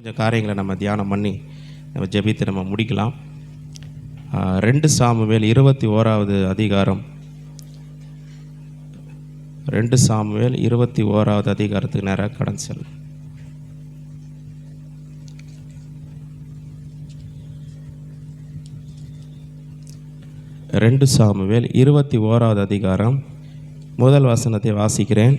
கொஞ்சம் காரியங்களை நம்ம தியானம் பண்ணி நம்ம ஜெபித்து நம்ம முடிக்கலாம். 2 சாமுவேல் 21வது அதிகாரம். 2 சாமுவேல் 21வது அதிகாரத்துக்கு நேராக கடந்து செல்லும். 2 சாமுவேல் 21வது அதிகாரம் முதல் வசனத்தை வாசிக்கிறேன்.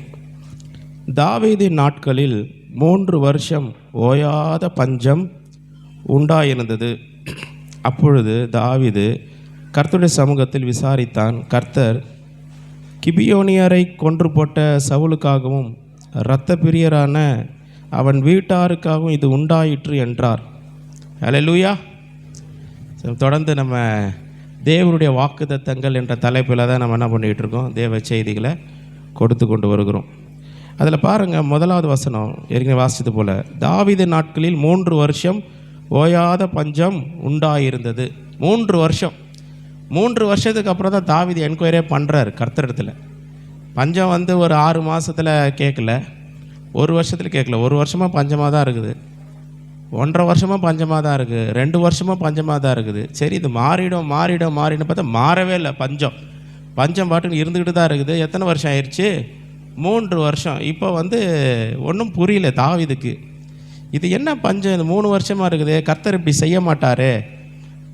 தாவீதின் நாட்களில் 3 வருஷம் ஓயாத பஞ்சம் உண்டாயிருந்தது. அப்பொழுது தாவீது கர்த்தருடைய சமூகத்தில் விசாரித்தான். கர்த்தர் கிபியோனியரை கொன்று போட்ட சவுலுக்காகவும் இரத்த பிரியரான அவன் வீட்டாருக்காகவும் இது உண்டாயிற்று என்றார். அல்லேலூயா. தொடர்ந்து நம்ம தேவனுடைய வாக்குத்தத்தங்கள் என்ற தலைப்பில் தான் நம்ம என்ன பண்ணிகிட்டு இருக்கோம், தேவ செய்திகளை கொடுத்து கொண்டு வருகிறோம். அதில் பாருங்கள், 1வது வசனம் ஏற்கனவே வாசித்தது போல், தாவீது நாட்களில் 3 வருஷம் ஓயாத பஞ்சம் உண்டாயிருந்தது. 3 வருஷம். 3 வருஷத்துக்கு அப்புறம் தான் தாவீது என்கொயரே பண்ணுறாரு கர்த்தரிடத்தில். பஞ்சம் ஒரு 6 மாதத்தில் கேட்கல, 1 வருஷத்தில் கேட்கல. 1 வருஷமாக பஞ்சமாக தான் இருக்குது, 1.5 வருஷமாக பஞ்சமாக தான் இருக்குது, 2 வருஷமாக பஞ்சமாக தான் இருக்குது. சரி, இது மாறிடும் பார்த்தா மாறவே இல்லை. பஞ்சம் பாட்டுன்னு இருந்துக்கிட்டு தான் இருக்குது. எத்தனை வருஷம் ஆயிடுச்சு? 3 வருஷம். இப்போ ஒன்றும் புரியல தாவீதுக்கு. இது என்ன பஞ்சம், இது 3 வருஷமாக இருக்குது, கர்த்தர் இப்படி செய்ய மாட்டார்.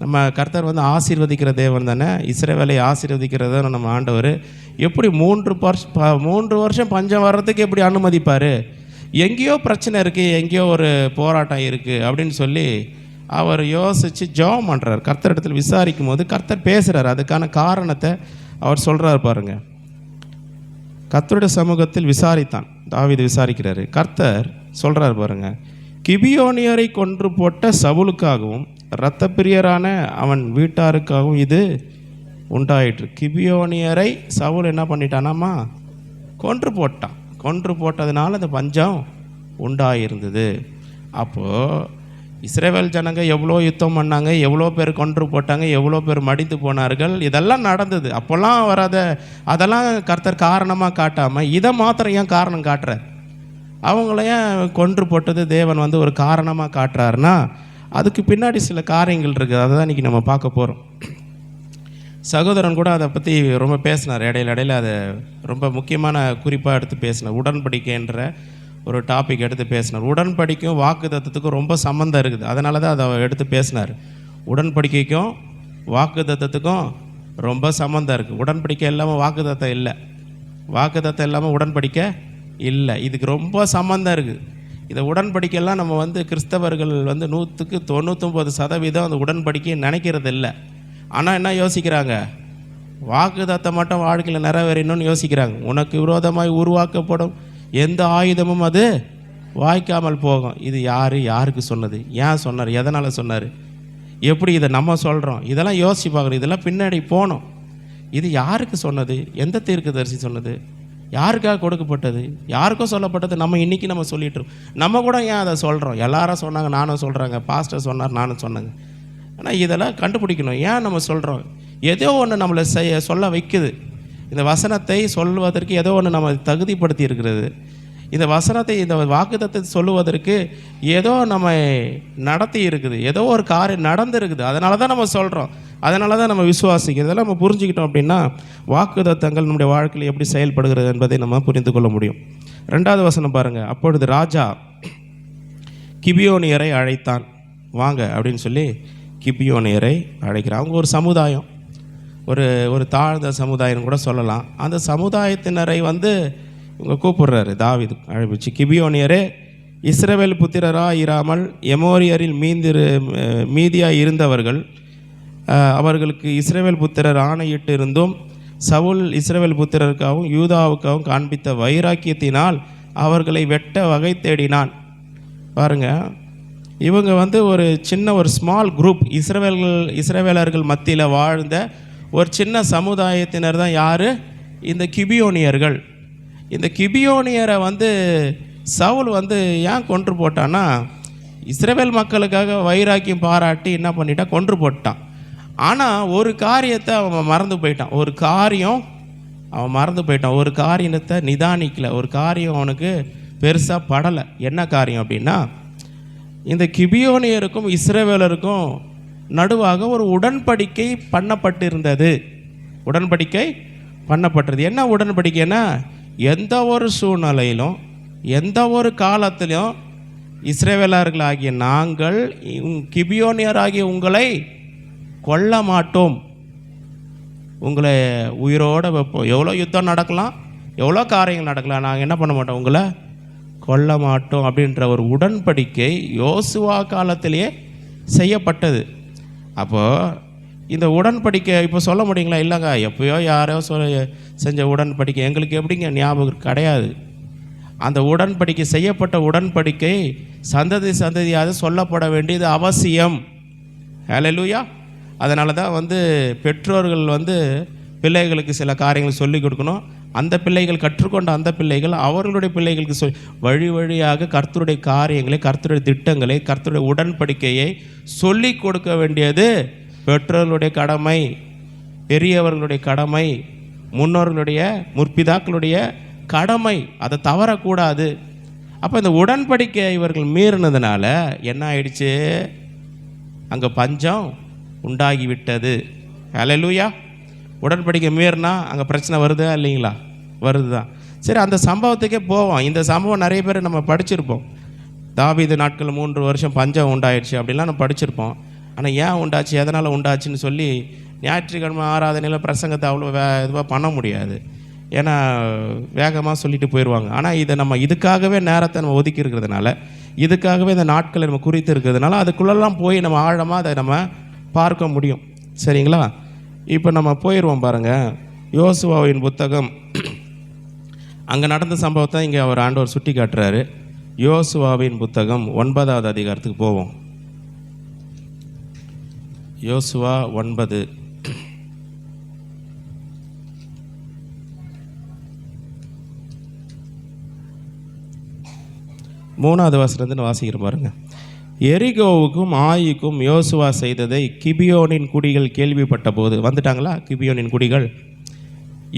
நம்ம கர்த்தர் ஆசீர்வதிக்கிற தேவன் தானே, இஸ்ரவேலை ஆசீர்வதிக்கிறது தானே நம்ம ஆண்டவர். எப்படி 3 வருஷம் பஞ்சம் வர்றதுக்கு எப்படி அனுமதிப்பார்? எங்கேயோ பிரச்சனை இருக்குது, எங்கேயோ ஒரு போராட்டம் இருக்குது அப்படின்னு சொல்லி அவர் யோசித்து ஜெபம் பண்ணுறார். கர்த்தர் இடத்துல விசாரிக்கும் போது கர்த்தர் பேசுகிறார். அதுக்கான காரணத்தை அவர் சொல்கிறார் பாருங்கள். கர்த்தருடைய சமூகத்தில் விசாரித்தான். தாவீது விசாரிக்கிறாரு. கர்த்தர் சொல்கிறார் பாருங்கள், கிபியோனியரை கொன்று போட்ட சவுலுக்காகவும் இரத்த பிரியரான அவன் வீட்டாருக்காகவும் இது உண்டாயிற்று. கிபியோனியரை சவுல் என்ன பண்ணிட்டானாமா? கொன்று போட்டான். கொன்று போட்டதுனால அந்த பஞ்சம் உண்டாயிருந்தது. அப்போது இஸ்ரவேல் ஜனங்க எவ்வளோ யுத்தம் பண்ணாங்க, எவ்வளோ பேர் கொன்று போட்டாங்க, எவ்வளோ பேர் மடித்து போனார்கள், இதெல்லாம் நடந்தது. அப்போல்லாம் வராத அதெல்லாம் கர்த்தர் காரணமாக காட்டாமல் இதை மாத்திரம் ஏன் காரணம் காட்டுறார்? அவங்கள ஏன் கொன்று போட்டது தேவன் ஒரு காரணமாக காட்டுறாருன்னா அதுக்கு பின்னாடி சில காரியங்கள் இருக்குது. அதை தான் இன்றைக்கி நம்ம பார்க்க போகிறோம். சகோதரன் கூட அதை பற்றி ரொம்ப பேசினார். இடையில அதை ரொம்ப முக்கியமான குறிப்பாக எடுத்து பேசினார். உடன்படிக்கைன்ற ஒரு டாபிக் எடுத்து பேசினார். உடன்படிக்கையும் வாக்குத்தத்தத்துக்கும் ரொம்ப சம்மந்தம் இருக்குது. அதனால தான் அதை எடுத்து பேசினார். உடன்படிக்கைக்கும் வாக்குத்தத்தத்துக்கும் ரொம்ப சம்மந்தம் இருக்குது. உடன்படிக்கை இல்லாமல் வாக்குத்தத்தம் இல்லை, வாக்குத்தத்தம் இல்லாமல் உடன்படிக்கை இல்லை. இதுக்கு ரொம்ப சம்மந்தம் இருக்குது. இதை உடன்படிக்கையெல்லாம் நம்ம கிறிஸ்தவர்கள் 100க்கு 99% அந்த உடன்படிக்கையை நினைக்கிறது இல்லை. ஆனால் என்ன யோசிக்கிறாங்க? வாக்குத்தத்தம் மட்டும் வாழ்க்கையில் நிறைவேறணும்னு யோசிக்கிறாங்க. உனக்கு விரோதமாய் உருவாக்கப்படும் எந்த ஆயுதமும் அது வாய்க்காமல் போகும். இது யாருக்கு சொன்னது? ஏன் சொன்னார்? எதனால் சொன்னார்? எப்படி இதை நம்ம சொல்கிறோம்? இதெல்லாம் யோசிச்சு பார்க்குறோம். இதெல்லாம் பின்னாடி போகணும். இது யாருக்கு சொன்னது? எந்த தீர்க்கதரிசி சொன்னது? யாருக்காக கொடுக்கப்பட்டது? யாருக்கும் சொல்லப்பட்டது. இன்றைக்கி நம்ம சொல்லிட்டுருக்கோம். நம்ம கூட ஏன் அதை சொல்கிறோம்? எல்லாரும் சொன்னாங்க, நானும் சொல்கிறாங்க, பாஸ்டர் சொன்னார், நானும் சொன்னாங்க. ஆனால் இதெல்லாம் கண்டுபிடிக்கணும். ஏன் நம்ம சொல்கிறோம்? ஏதோ ஒன்று நம்மளை சொல்ல வைக்குது. இந்த வசனத்தை சொல்வதற்கு ஏதோ ஒன்று நம்ம தகுதிப்படுத்தி இருக்கிறது. இந்த வசனத்தை, இந்த வாக்குத்தத்தை சொல்லுவதற்கு ஏதோ நம்ம நடத்தி இருக்குது, ஏதோ ஒரு காரியம் நடந்துருக்குது. அதனால தான் நம்ம சொல்கிறோம், அதனால தான் நம்ம விசுவாசிக்கிறது. இதெல்லாம் நம்ம புரிஞ்சுக்கிட்டோம் அப்படின்னா வாக்குத்தத்தங்கள் நம்முடைய வாழ்க்கையில் எப்படி செயல்படுகிறது என்பதை நம்ம புரிந்து கொள்ள முடியும். 2வது வசனம் பாருங்கள். அப்பொழுது ராஜா கிபியோனியரை அழைத்தான். வாங்க அப்படின்னு சொல்லி கிபியோனியரை அழைக்கிறான். அவங்க ஒரு சமுதாயம், ஒரு தாழ்ந்த சமுதாயம் கூட சொல்லலாம். அந்த சமுதாயத்தினரை இவங்க கூப்பிடுறாரு தாவீது அழைப்பிச்சு. கிபியோனியரே, இஸ்ரவேல் புத்திரராக இராமல் எமோரியரில் மீதியாக இருந்தவர்கள் அவர்களுக்கு இஸ்ரவேல் புத்திரர் ஆணையிட்டு இருந்தும் சவுல் இஸ்ரவேல் புத்திரருக்காகவும் யூதாவுக்காகவும் காண்பித்த வைராக்கியத்தினால் அவர்களை வெட்ட வகை தேடினான். பாருங்கள், இவங்க ஒரு சின்ன ஒரு ஸ்மால் குரூப், இஸ்ரவேலர்கள் மத்தியில் வாழ்ந்த ஒரு சின்ன சமுதாயத்தினர் தான் யார்? இந்த கிபியோனியர்கள். இந்த கிபியோனியரை சவுல் ஏன் கொன்று போட்டான்னா, இஸ்ரவேல் மக்களுக்காக வைராக்கியம் பாராட்டி என்ன பண்ணிட்டான்? கொன்று போட்டான். ஆனால் ஒரு காரியத்தை அவன் மறந்து போயிட்டான். ஒரு காரியத்தை நிதானிக்கலை. ஒரு காரியம் அவனுக்கு பெருசாக படலை. என்ன காரியம் அப்படின்னா, இந்த கிபியோனியருக்கும் இஸ்ரவேலருக்கும் நடுவாக ஒரு உடன்படிக்கை பண்ணப்பட்டிருந்தது. உடன்படிக்கை பண்ணப்பட்டது. என்ன உடன்படிக்கைன்னா, எந்த ஒரு சூழ்நிலையிலும் எந்த ஒரு காலத்திலும் இஸ்ரவேலர்களாகிய நாங்கள் கிபியோனியராகிய உங்களை கொல்ல மாட்டோம், உங்களை உயிரோடு வைப்போம். எவ்வளோ யுத்தம் நடக்கலாம், எவ்வளோ காரியங்கள் நடக்கலாம், நாங்கள் என்ன பண்ண மாட்டோம், உங்களை கொல்ல மாட்டோம் அப்படின்ற ஒரு உடன்படிக்கை யோசுவா காலத்திலேயே செய்யப்பட்டது. அப்போது இந்த உடன்படிக்கை இப்போ சொல்ல முடியுங்களா? இல்லைங்க, எப்போயோ யாரோ செஞ்ச உடன்படிக்கை எங்களுக்கு எப்படிங்க ஞாபகம் கிடையாது. அந்த உடன்படிக்கை, செய்யப்பட்ட உடன்படிக்கை சந்ததி சந்ததியாக சொல்லப்பட வேண்டியது அவசியம். ஹல்லேலூயா. அதனால தான் பெற்றோர்கள் பிள்ளைகளுக்கு சில காரியங்கள் சொல்லிக் கொடுக்கணும். அந்த பிள்ளைகள் கற்றுக்கொண்ட அந்த பிள்ளைகள் அவர்களுடைய பிள்ளைகளுக்கு வழி வழியாக கர்த்தருடைய காரியங்களை, கர்த்தருடைய திட்டங்களை, கர்த்தருடைய உடன்படிக்கையை சொல்லிக் கொடுக்க வேண்டியது பெற்றோர்களுடைய கடமை, பெரியவர்களுடைய கடமை, முன்னோர்களுடைய முற்பிதாக்களுடைய கடமை. அதை தவறக்கூடாது. அப்போ இந்த உடன்படிக்கை இவர்கள் மீறினதுனால என்ன ஆயிடுச்சு? அங்கே பஞ்சம் உண்டாகிவிட்டது. ஹல்லேலூயா. உடன்படிக்கை மீறினா அங்கே பிரச்சனை வருதா இல்லைங்களா? வருது தான். சரி, அந்த சம்பவத்துக்கே போவோம். இந்த சம்பவம் நிறைய பேர் நம்ம படிச்சிருப்போம். தாவீது நாட்கள் 3 வருஷம் பஞ்சம் உண்டாயிடுச்சு அப்படின்லாம் நம்ம படிச்சிருப்போம். ஆனால் ஏன் உண்டாச்சு, எதனால் உண்டாச்சுன்னு சொல்லி ஞாயிற்றுக்கிழமை ஆராதனையில் பிரசங்கத்தை அவ்வளோ இதுவாக பண்ண முடியாது. ஏன்னா வேகமாக சொல்லிட்டு போயிடுவாங்க. ஆனால் இதை நம்ம இதுக்காகவே நேரத்தை நம்ம ஒதுக்கி இருக்கிறதுனால, இதுக்காகவே இந்த நாட்களை நம்ம குறித்து இருக்கிறதுனால அதுக்குள்ளெல்லாம் போய் நம்ம ஆழமாக அதை நம்ம பார்க்க முடியும். சரிங்களா? இப்போ நம்ம போயிடுவோம் பாருங்கள். யோசுவாவின் புத்தகம், அங்கே நடந்த சம்பவத்தை இங்கே அவர் ஆண்டவர் சுட்டி காட்டுறாரு. யோசுவாவின் புத்தகம் 9வது அதிகாரத்துக்கு போவோம். யோசுவா 9. மூணாவது வசனத்துன்னு வாசிக்கிறோம் பாருங்க. எரிகோவுக்கும் ஆயிக்கும் யோசுவா செய்ததை கிபியோனின் குடிகள் கேள்விப்பட்ட போது, வந்துட்டாங்களா கிபியோனின் குடிகள்,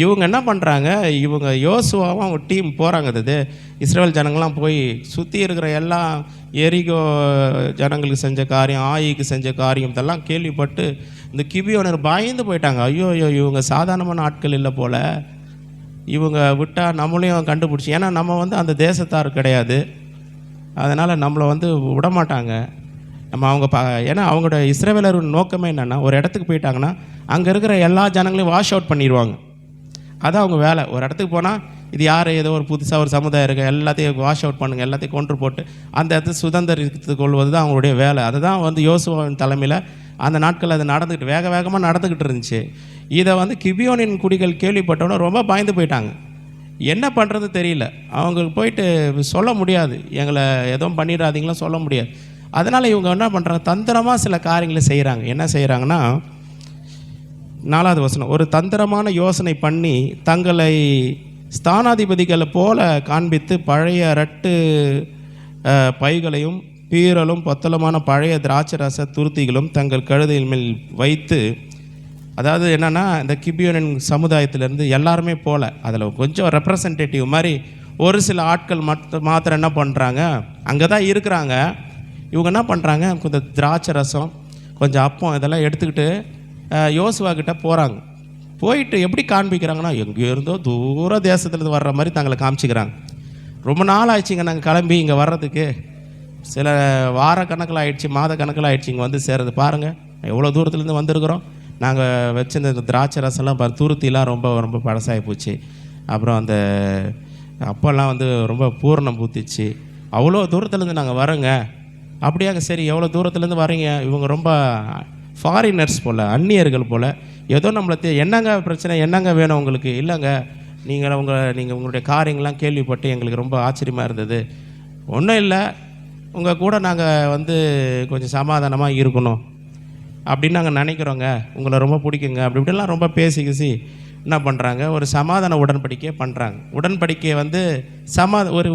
இவங்க என்ன பண்ணுறாங்க, இவங்க யோசுவாவும் அவங்க டீம் போகிறாங்க. அது இஸ்ரேல் ஜனங்கள்லாம் போய் சுற்றி இருக்கிற எல்லாம் எரிகோ ஜனங்களுக்கு செஞ்ச காரியம், ஆயிக்கு செஞ்ச காரியம் இதெல்லாம் கேள்விப்பட்டு இந்த கிபியோனர் பயந்து போயிட்டாங்க. ஐயோ ஐயோ, இவங்க சாதாரணமான ஆட்கள் இல்லை போல், இவங்க விட்டால் நம்மளையும் கண்டுபிடிச்சி, ஏன்னா நம்ம அந்த தேசத்தார் கிடையாது, அதனால் நம்மளை விடமாட்டாங்க. நம்ம அவங்க ஏன்னா அவங்களோட இஸ்ரவேலர் நோக்கமே என்னென்னா, ஒரு இடத்துக்கு போயிட்டாங்கன்னா அங்கே இருக்கிற எல்லா ஜனங்களையும் வாஷ் அவுட் பண்ணிடுவாங்க. அதான் அவங்க வேலை. ஒரு இடத்துக்கு போனால் இது யார், ஏதோ ஒரு புதுசாக ஒரு சமுதாயம் இருக்குது, எல்லாத்தையும் வாஷ் அவுட் பண்ணுங்கள், எல்லாத்தையும் கொன்று போட்டு அந்த இடத்துல சுதந்திரித்து கொள்வது தான் அவங்களுடைய வேலை. அதுதான் யோசுவாவின் தலைமையில் அந்த நாட்கள் அது நடந்துக்கிட்டு வேகமாக நடந்துக்கிட்டு இருந்துச்சு. இதை கிபியோனின் குடிகள் கேள்விப்பட்டோன்னே ரொம்ப பயந்து போயிட்டாங்க. என்ன பண்ணுறது தெரியல. அவங்களுக்கு போயிட்டு சொல்ல முடியாது, எங்களை எதுவும் பண்ணிடாதீங்களும் சொல்ல முடியாது. அதனால் இவங்க என்ன பண்ணுறாங்க, தந்திரமாக சில காரியங்களை செய்கிறாங்க. என்ன செய்கிறாங்கன்னா, 4வது வசனம், ஒரு தந்திரமான யோசனை பண்ணி தங்களை ஸ்தானாதிபதிகளை போல காண்பித்து பழைய ரட்டு பைகளையும் பீரலும் பொத்தலமான பழைய திராட்சை ரச துருத்திகளும் தங்கள் கழுதையின் மேல் வைத்து, அதாவது என்னென்னா இந்த கிபியோனின் சமுதாயத்திலேருந்து எல்லாருமே போல் அதில் கொஞ்சம் ரெப்ரசன்டேட்டிவ் மாதிரி ஒரு சில ஆட்கள் மாத்திரம் என்ன பண்ணுறாங்க, அங்கே தான் இருக்கிறாங்க. இவங்க என்ன பண்ணுறாங்க, கொஞ்சம் திராட்சை ரசம், கொஞ்சம் அப்பம் இதெல்லாம் எடுத்துக்கிட்டு யோசுவா கிட்ட போகிறாங்க. போயிட்டு எப்படி காண்பிக்கிறாங்கன்னா, எங்கே இருந்தோ தூர தேசத்துலேருந்து வர்ற மாதிரி தங்களை காமிச்சிக்கிறாங்க. ரொம்ப நாள் ஆயிடுச்சிங்க நாங்கள் கிளம்பி இங்கே வர்றதுக்கு, சில வார கணக்கில் ஆகிடுச்சி, மாத கணக்கில் ஆகிடுச்சி இங்கே சேர்றது. பாருங்கள் எவ்வளோ தூரத்துலேருந்து வந்திருக்கிறோம். நாங்கள் வச்சிருந்த இந்த திராட்சை ரசம்லாம் துருத்திலாம் ரொம்ப ரொம்ப பழசாகி போச்சு. அப்புறம் அந்த அப்போல்லாம் ரொம்ப பூரணம் பூத்திச்சு. அவ்வளோ தூரத்துலேருந்து நாங்கள் வரோங்க. அப்படியாங்க, சரி எவ்வளோ தூரத்துலேருந்து வரீங்க? இவங்க ரொம்ப ஃபாரினர்ஸ் போல், அந்நியர்கள் போல். ஏதோ நம்மளை என்னங்க பிரச்சனை, என்னங்க வேணும் உங்களுக்கு? இல்லைங்க, நீங்கள் உங்களுடைய காரியங்கள்லாம் கேள்விப்பட்டு எங்களுக்கு ரொம்ப ஆச்சரியமாக இருந்தது. ஒன்றும் இல்லை, உங்கள் கூட நாங்கள் கொஞ்சம் சமாதானமாக இருக்கணும் அப்படின்னு நாங்கள் நினைக்கிறோங்க, உங்களை ரொம்ப பிடிக்குங்க, அப்படி இப்படிலாம் ரொம்ப பேசி என்ன பண்ணுறாங்க, ஒரு சமாதான உடன்படிக்கையை பண்ணுறாங்க. உடன்படிக்கை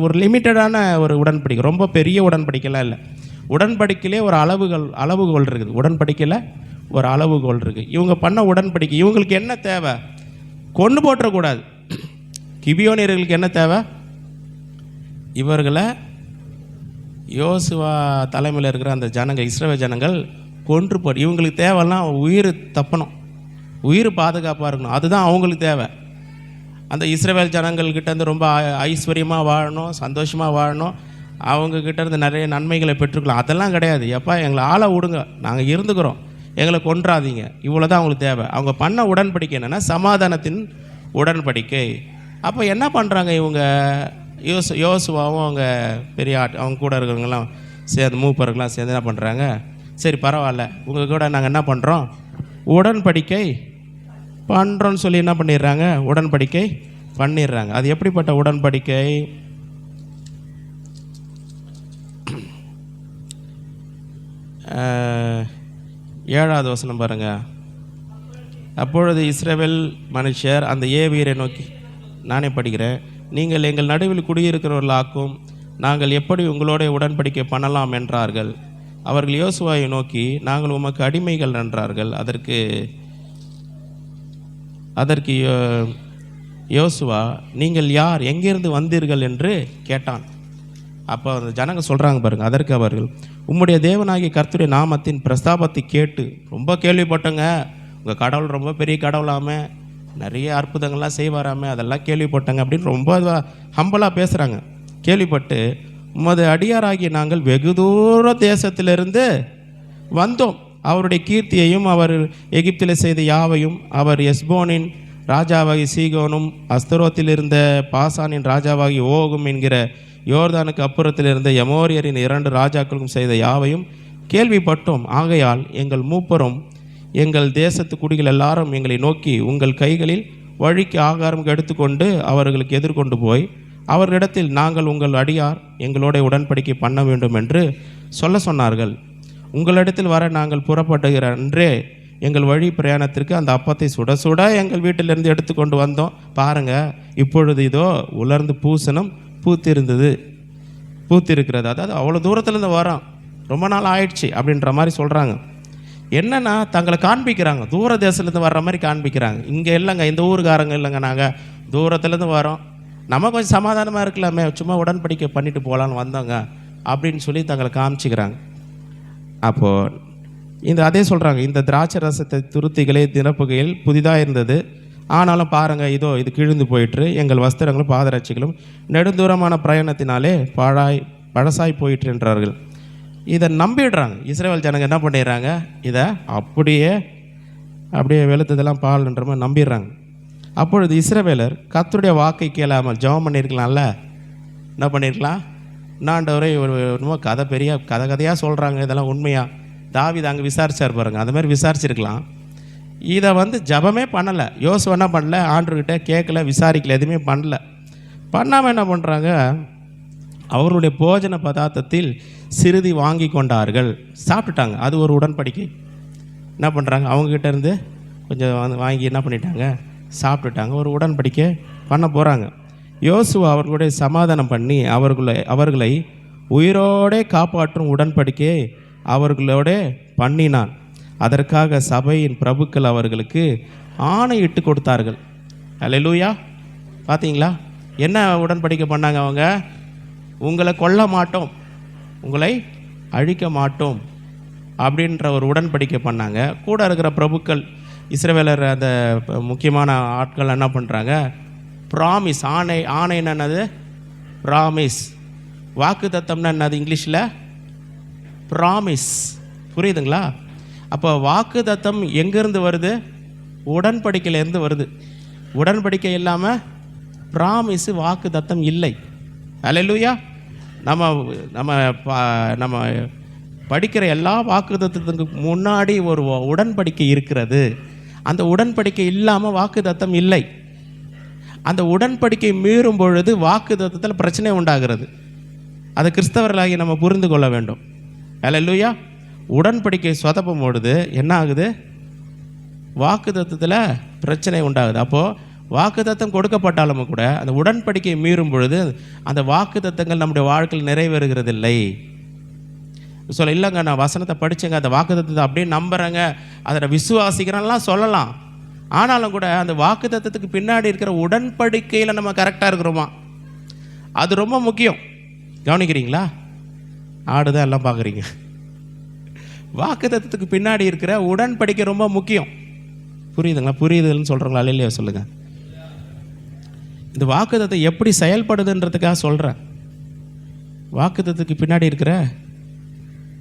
ஒரு லிமிட்டடான ஒரு உடன்படிக்கை, ரொம்ப பெரிய உடன்படிக்கைலாம் இல்லை. உடன்படிக்கையிலே ஒரு அளவுகோல் இருக்குது. உடன்படிக்கையில் ஒரு அளவுகோல் இருக்குது. இவங்க பண்ண உடன்படிக்கை, இவங்களுக்கு என்ன தேவை, கொண்டு போட்டுறக்கூடாது. கிபியோனியர்களுக்கு என்ன தேவை, இவர்களை யோசுவா தலைமையில் இருக்கிற அந்த ஜனங்கள், இஸ்ரவேல் ஜனங்கள் கொன்று போடு. இவங்களுக்கு தேவைலாம் உயிர் தப்பணும், உயிர் பாதுகாப்பாக இருக்கணும், அதுதான் அவங்களுக்கு தேவை. அந்த இஸ்ரவேல் ஜனங்கள்கிட்டேருந்து ரொம்ப ஐஸ்வர்யமாக வாழணும், சந்தோஷமாக வாழணும், அவங்கக்கிட்டேருந்து நிறைய நன்மைகளை பெற்றுக்கலாம், அதெல்லாம் கிடையாது. எப்பா எங்களை ஆளை விடுங்க, நாங்கள் இருந்துக்கிறோம், எங்களை கொன்றாதீங்க, இவ்வளோ தான் அவங்களுக்கு தேவை. அவங்க பண்ண உடன்படிக்கை என்னென்னா சமாதானத்தின் உடன்படிக்கை. அப்போ என்ன பண்ணுறாங்க இவங்க, யோசுவாவும் அவங்க பெரிய அவங்க கூட இருக்கிறவங்களாம் சேர்ந்து, மூப்பர்கள்லாம் சேர்ந்து என்ன பண்ணுறாங்க, சரி பரவாயில்ல உங்கள் கூட நாங்கள் என்ன பண்ணுறோம், உடன்படிக்கை பண்ணுறோன்னு சொல்லி என்ன பண்ணிடுறாங்க, உடன்படிக்கை பண்ணிடுறாங்க. அது எப்படிப்பட்ட உடன்படிக்கை? ஏழாவது வசனம் பாருங்கள். அப்பொழுது இஸ்ரவேல் மனுஷர் அந்த ஏவியரை நோக்கி, நானே படிக்கிறேன், நீங்கள் எங்கள் நடுவில் குடியிருக்கிறவர்களாக்கும், நாங்கள் எப்படி உங்களோட உடன்படிக்கை பண்ணலாம் என்றார்கள். அவர்கள் யோசுவாவை நோக்கி, நாங்கள் உமக்கு அடிமைகள் என்றார்கள். அதற்கு யோசுவா, நீங்கள் யார், எங்கிருந்து வந்தீர்கள் என்று கேட்டான். அப்போ அந்த ஜனங்க சொல்கிறாங்க பாருங்கள். அதற்கு அவர்கள், உம்முடைய தேவனாகிய கர்த்தருடைய நாமத்தின் பிரஸ்தாபத்தை கேட்டு ரொம்ப கேள்விப்பட்டோங்க, உங்கள் கடவுள் ரொம்ப பெரிய கடவுளாமே, நிறைய அற்புதங்கள்லாம் செய்வாராமே, அதெல்லாம் கேள்விப்பட்டங்க அப்படின்னு ரொம்ப ஹம்பலாக பேசுகிறாங்க. கேள்விப்பட்டு, உமது அடியாராகிய நாங்கள் வெகு தூர தேசத்திலிருந்து வந்தோம், அவருடைய கீர்த்தியையும் அவர் எகிப்தில் செய்த யாவையும், அவர் எஸ்போனின் ராஜாவாகி சீகோனும் அஸ்தரோத்தில் இருந்த பாசானின் ராஜாவாகி ஓகும் என்கிற யோர்தானுக்கு அப்புறத்தில் இருந்த எமோரியரின் 2 ராஜாக்களுக்கும் செய்த யாவையும் கேள்விப்பட்டோம். ஆகையால் எங்கள் மூப்பரும் எங்கள் தேசத்து குடிகள் எல்லாரும் எங்களை நோக்கி, உங்கள் கைகளில் வழிக்கு ஆகாரம் எடுத்துக்கொண்டு அவர்களுக்கு எதிர்கொண்டு போய் அவர்களிடத்தில், நாங்கள் உங்கள் அடியார், எங்களோட உடன்படிக்கை பண்ண வேண்டும் என்று சொல்ல சொன்னார்கள். உங்களிடத்தில் வர நாங்கள் புறப்படுகிற அன்றே எங்கள் வழி பிரயாணத்திற்கு அந்த அப்பத்தை சுட சுட எங்கள் வீட்டிலிருந்து எடுத்துக்கொண்டு வந்தோம். பாருங்கள், இப்பொழுது இதோ உலர்ந்து பூசணம் பூத்திருக்கிறது. அதாவது அவ்வளோ தூரத்துலேருந்து வரோம், ரொம்ப நாள் ஆயிடுச்சு அப்படின்ற மாதிரி சொல்கிறாங்க. என்னென்னா தங்களை காண்பிக்கிறாங்க, தூர தேசத்துலேருந்து வர்ற மாதிரி காண்பிக்கிறாங்க. இங்கே இல்லைங்க, இந்த ஊருக்காரங்க இல்லைங்க, நாங்கள் தூரத்துலேருந்து வரோம், நம்ம கொஞ்சம் சமாதானமாக இருக்கலாமே, சும்மா உடன்படிக்கை பண்ணிட்டு போகலான்னு வந்தோங்க அப்படின்னு சொல்லி தங்களை காமிச்சிக்கிறாங்க. அப்போது அதே சொல்கிறாங்க, இந்த திராட்சை ரசத்தை துருத்திகளே நிரப்புகையில் புதிதாக இருந்தது, ஆனாலும் பாருங்கள் இதோ இது கிழிந்து போயிட்டு, எங்கள் வஸ்திரங்களும் பாதரட்சிகளும் நெடுந்தூரமான பிரயாணத்தினாலே பழசாய் போயிட்டு என்றார்கள். இதை நம்பிடுறாங்க இஸ்ரவேல் ஜனங்க. என்ன பண்ணிடுறாங்க, இதை அப்படியே வெளுத்ததெல்லாம் பால்ன்ற மாதிரி நம்பிடுறாங்க. அப்பொழுது இஸ்ரவேலர் கர்த்தருடைய வாக்கை கேளாமல் ஜெபம் பண்ணியிருக்கலாம்ல, என்ன பண்ணியிருக்கலாம், என்னாண்டவரே என்னமோ பெரிய கதையாக சொல்கிறாங்க, இதெல்லாம் உண்மையா, தாவீது அங்கே விசாரிச்சார் பாருங்க, அந்த மாதிரி விசாரிச்சிருக்கலாம். இதை ஜபமே பண்ணலை, யோசுவா என்ன பண்ணல, ஆண்டவர்கிட்ட கேட்கல, விசாரிக்கல, எதுவுமே பண்ணல. பண்ணாமல் என்ன பண்ணுறாங்க, அவருடைய போஜன பதார்த்தத்தில் சிறிது வாங்கி கொண்டார்கள், சாப்பிட்டுட்டாங்க. அது ஒரு உடன்படிக்கை. என்ன பண்ணுறாங்க, அவங்ககிட்ட இருந்து கொஞ்சம் வாங்கி என்ன பண்ணிட்டாங்க, சாப்பிட்டுட்டாங்க. ஒரு உடன்படிக்கை பண்ண போகிறாங்க. யோசுவா அவர்களுடைய சமாதானம் பண்ணி அவர்களை உயிரோடே காப்பாற்றும் உடன்படிக்கையை அவர்களோட பண்ணினான். அதற்காக சபையின் பிரபுக்கள் அவர்களுக்கு ஆணையிட்டு கொடுத்தார்கள். அல்லேலூயா. பார்த்தீங்களா என்ன உடன்படிக்கை பண்ணாங்க அவங்க, உங்களை கொல்ல மாட்டோம், உங்களை அழிக்க மாட்டோம் அப்படின்ற ஒரு உடன்படிக்கை பண்ணாங்க. கூட இருக்கிற பிரபுக்கள் இஸ்ரவேலர் அந்த முக்கியமான ஆட்கள் என்ன பண்ணுறாங்க, ப்ராமிஸ், ஆணை என்னது, ப்ராமிஸ். வாக்கு தத்தம்னா என்னது இங்கிலீஷில், ப்ராமிஸ். புரியுதுங்களா? அப்போ வாக்கு தத்தம் எங்கேருந்து வருது, உடன்படிக்கையிலேருந்து வருது. உடன்படிக்கை இல்லாமல் ப்ராமிஸு வாக்கு தத்தம் இல்லை. அல்லேலூயா. நம்ம படிக்கிற எல்லா வாக்கு தத்தத்துக்கு முன்னாடி ஒரு உடன்படிக்கை இருக்கிறது. அந்த உடன்படிக்கை இல்லாமல் வாக்கு தத்தம் இல்லை. அந்த உடன்படிக்கை மீறும் பொழுது வாக்கு தத்தத்தில் பிரச்சனை உண்டாகிறது. அதை கிறிஸ்தவர்களாகி நம்ம புரிந்து கொள்ள வேண்டும். அல்லேலூயா. உடன்படிக்கை சொதப்பும் பொழுது என்ன ஆகுது, வாக்கு தத்தத்தில் பிரச்சனை உண்டாகுது. அப்போது வாக்கு தத்தம் கொடுக்கப்பட்டாலும் கூட அந்த உடன்படிக்கை மீறும் பொழுது அந்த வாக்கு தத்தங்கள் நம்முடைய வாழ்க்கையில் நிறைவேறுகிறதில்லை. சொல்ல இல்லைங்க, நான் வசனத்தை படித்தேங்க, அந்த வாக்கு தத்தத்தை அப்படியே நம்புகிறேங்க, அதை விசுவாசிக்கிறேன்லாம் சொல்லலாம். ஆனாலும் கூட அந்த வாக்கு தத்தத்துக்கு பின்னாடி இருக்கிற உடன்படிக்கையில் நம்ம கரெக்டாக இருக்கிறோமா, அது ரொம்ப முக்கியம். கவனிக்கிறீங்களா? ஆடு தான் எல்லாம் பார்க்குறீங்க. வாக்குத்தத்தத்துக்கு பின்னாடி இருக்கிற உடன்படிக்கை ரொம்ப முக்கியம். புரியுதுங்களா? புரியுதுன்னு சொல்கிறவங்களா இல்லையா சொல்லுங்கள். இந்த வாக்குத்தத்தம் எப்படி செயல்படுதுன்றதுக்காக சொல்கிறேன். வாக்குத்தத்துக்கு பின்னாடி இருக்கிற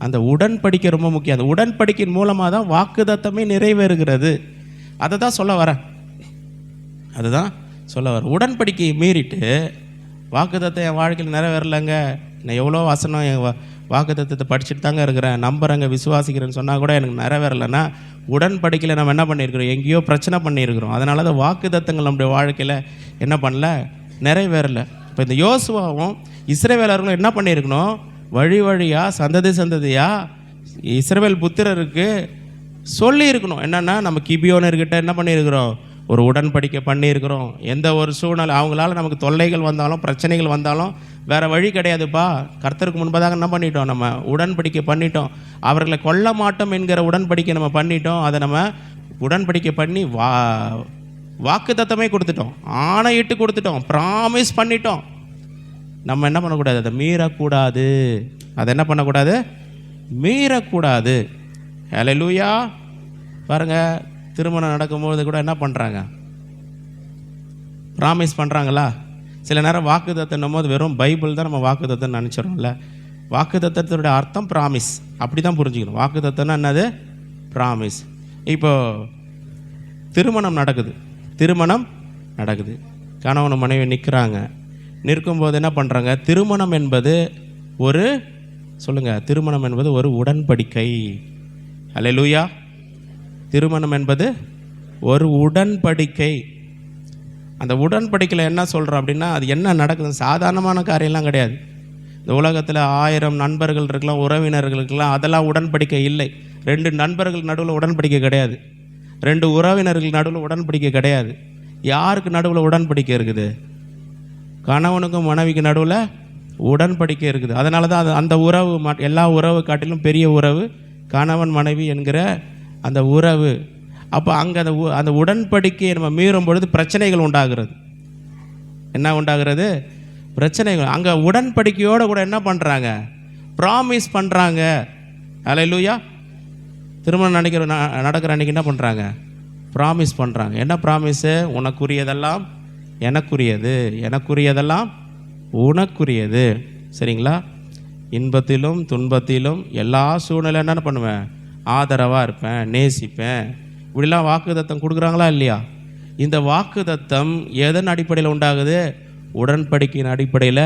அந்த உடன்படிக்கை ரொம்ப முக்கியம். அந்த உடன்படிக்கையின் மூலமாக தான் வாக்குத்தத்தமே நிறைவேறுகிறது. அதை தான் சொல்ல வரேன். அதுதான் சொல்ல வரேன். உடன்படிக்கையை மீறிட்டு வாக்குத்தத்தம் என் வாழ்க்கையில் நிறைவேறலைங்க, நான் எவ்வளோ வசனம் என் வாக்குத்தத்தத்தை படிச்சுட்டு தாங்க இருக்கிறேன், நம்புறேங்க, விசுவாசிக்கிறேன்னு சொன்னால் கூட எனக்கு நிறைவேறலைன்னா உடன்படிக்கையில் நம்ம என்ன பண்ணியிருக்கிறோம்? எங்கேயோ பிரச்சனை பண்ணியிருக்கிறோம். அதனால தான் வாக்குத்தத்தங்கள் நம்முடைய வாழ்க்கையில் என்ன பண்ணல, நிறைவேறலை. இப்போ இந்த யோசுவாவும் இஸ்ரவேலர்களும் என்ன பண்ணியிருக்கணும்? வழி வழியாக சந்ததி சந்ததியாக இஸ்ரவேல் புத்திரருக்கு சொல்லியிருக்கணும். என்னென்னா, நம்ம கிபியோனர்கிட்ட என்ன பண்ணியிருக்கிறோம்? ஒரு உடன்படிக்கை பண்ணியிருக்கிறோம். எந்த ஒரு சூழ்நிலை அவங்களால நமக்கு தொல்லைகள் வந்தாலும் பிரச்சனைகள் வந்தாலும் வேறு வழி கிடையாதுப்பா, கர்த்தருக்கு முன்பதாக என்ன பண்ணிட்டோம்? நம்ம உடன்படிக்கை பண்ணிட்டோம். அவர்களை கொல்ல மாட்டோம் என்கிற உடன்படிக்கை நம்ம பண்ணிட்டோம். அதை நம்ம உடன்படிக்கை பண்ணி வாக்குத்தத்தமே கொடுத்துட்டோம், ஆணையிட்டு கொடுத்துட்டோம், ப்ராமிஸ் பண்ணிட்டோம். நம்ம என்ன பண்ணக்கூடாது? அதை மீறக்கூடாது. அதை என்ன பண்ணக்கூடாது? மீறக்கூடாது. ஹல்லேலூயா. பாருங்கள், திருமணம் நடக்கும்போது கூட என்ன பண்ணுறாங்க? ப்ராமிஸ் பண்ணுறாங்களா? சில நேரம் வாக்குத்தத்தம் போது வெறும் பைபிள் தான் நம்ம வாக்குத்தத்தம் நினச்சிடறோம்ல. வாக்குத்தத்தத்துடைய அர்த்தம் ப்ராமிஸ். அப்படி தான் புரிஞ்சுக்கணும். வாக்குத்தத்தம்னா என்னது? ப்ராமிஸ். இப்போது திருமணம் நடக்குது. கணவன் மனைவி நிற்கிறாங்க. நிற்கும்போது என்ன பண்ணுறாங்க? திருமணம் என்பது ஒரு உடன்படிக்கை. ஹல்லேலூயா. திருமணம் என்பது ஒரு உடன்படிக்கை. அந்த உடன்படிக்கையில் என்ன சொல்கிறோம் அப்படின்னா, அது என்ன நடக்குது? சாதாரணமான காரியம்லாம் கிடையாது. இந்த உலகத்தில் 1000 நண்பர்கள் இருக்கலாம், உறவினர்கள் இருக்கலாம், அதெல்லாம் உடன்படிக்கை இல்லை. 2 நண்பர்கள் நடுவில் உடன்படிக்கை கிடையாது. 2 உறவினர்கள் நடுவில் உடன்படிக்கை கிடையாது. யாருக்கு நடுவில் உடன்படிக்கை இருக்குது? கணவனுக்கும் மனைவிக்கு நடுவில் உடன்படிக்கை இருக்குது. அதனால தான் அந்த உறவு எல்லா உறவு காட்டிலும் பெரிய உறவு கணவன் மனைவி என்கிற அந்த உறவு. அப்போ அங்கே அந்த உடன்படிக்கையை நம்ம மீறும் பொழுது பிரச்சனைகள் உண்டாகிறது. என்ன உண்டாகிறது? பிரச்சனைகள். அங்கே உடன்படிக்கையோடு கூட என்ன பண்ணுறாங்க? ப்ராமிஸ் பண்ணுறாங்க. ஹல்லேலூயா. திருமணம் நடக்கிற அன்றைக்கி என்ன பண்ணுறாங்க? ப்ராமிஸ் பண்ணுறாங்க. என்ன ப்ராமிஸு? உனக்குரியதெல்லாம் எனக்குரியது, எனக்குரியதெல்லாம் உனக்குரியது. சரிங்களா? இன்பத்திலும் துன்பத்திலும் எல்லா சூழ்நிலை என்ன பண்ணுவேன்? ஆதரவாக இருப்பேன், நேசிப்பேன். இப்படிலாம் வாக்குத்தத்தம் கொடுக்குறாங்களா இல்லையா? இந்த வாக்குத்தத்தம் எதன் அடிப்படையில் உண்டாகுது? உடன்படிக்கையின் அடிப்படையில்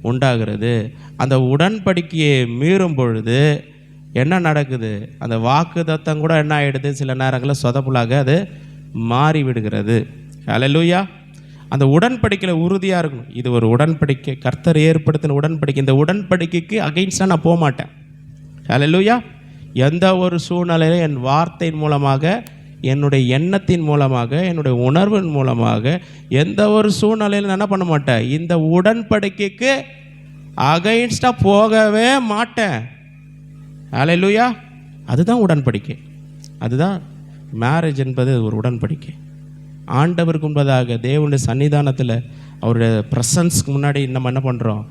உண்டாகிறது. அந்த உடன்படிக்கையை மீறும் பொழுது என்ன நடக்குது? அந்த வாக்குத்தத்தம் கூட என்ன ஆகிடுது? சில நேரங்களில் சொதப்புலாக அது மாறி விடுகிறது. ஹல்லேலூயா. அந்த உடன்படிக்கையில் உறுதியாக இருக்கணும். இது ஒரு உடன்படிக்கை, கர்த்தர் ஏற்படுத்தின உடன்படிக்கை. இந்த உடன்படிக்கைக்கு அகைன்ஸ்டாக நான் போக மாட்டேன். ஹல்லேலூயா. எந்த ஒரு சூழ்நிலையிலும் என் வார்த்தையின் மூலமாக, என்னுடைய எண்ணத்தின் மூலமாக, என்னுடைய உணர்வின் மூலமாக எந்த ஒரு சூழ்நிலையிலும் நான் என்ன பண்ண மாட்டேன்? இந்த உடன்படிக்கைக்கு அகைன்ஸ்டாக போகவே மாட்டேன். ஹல்லேலூயா. அதுதான் உடன்படிக்கை. அதுதான் மேரேஜ் என்பது ஒரு உடன்படிக்கை. ஆண்டவருக்கு முன்பதாக தேவனுடைய சன்னிதானத்தில் அவருடைய ப்ரெசன்ஸ்க்கு முன்னாடி நம்ம என்ன பண்ணுறோம்?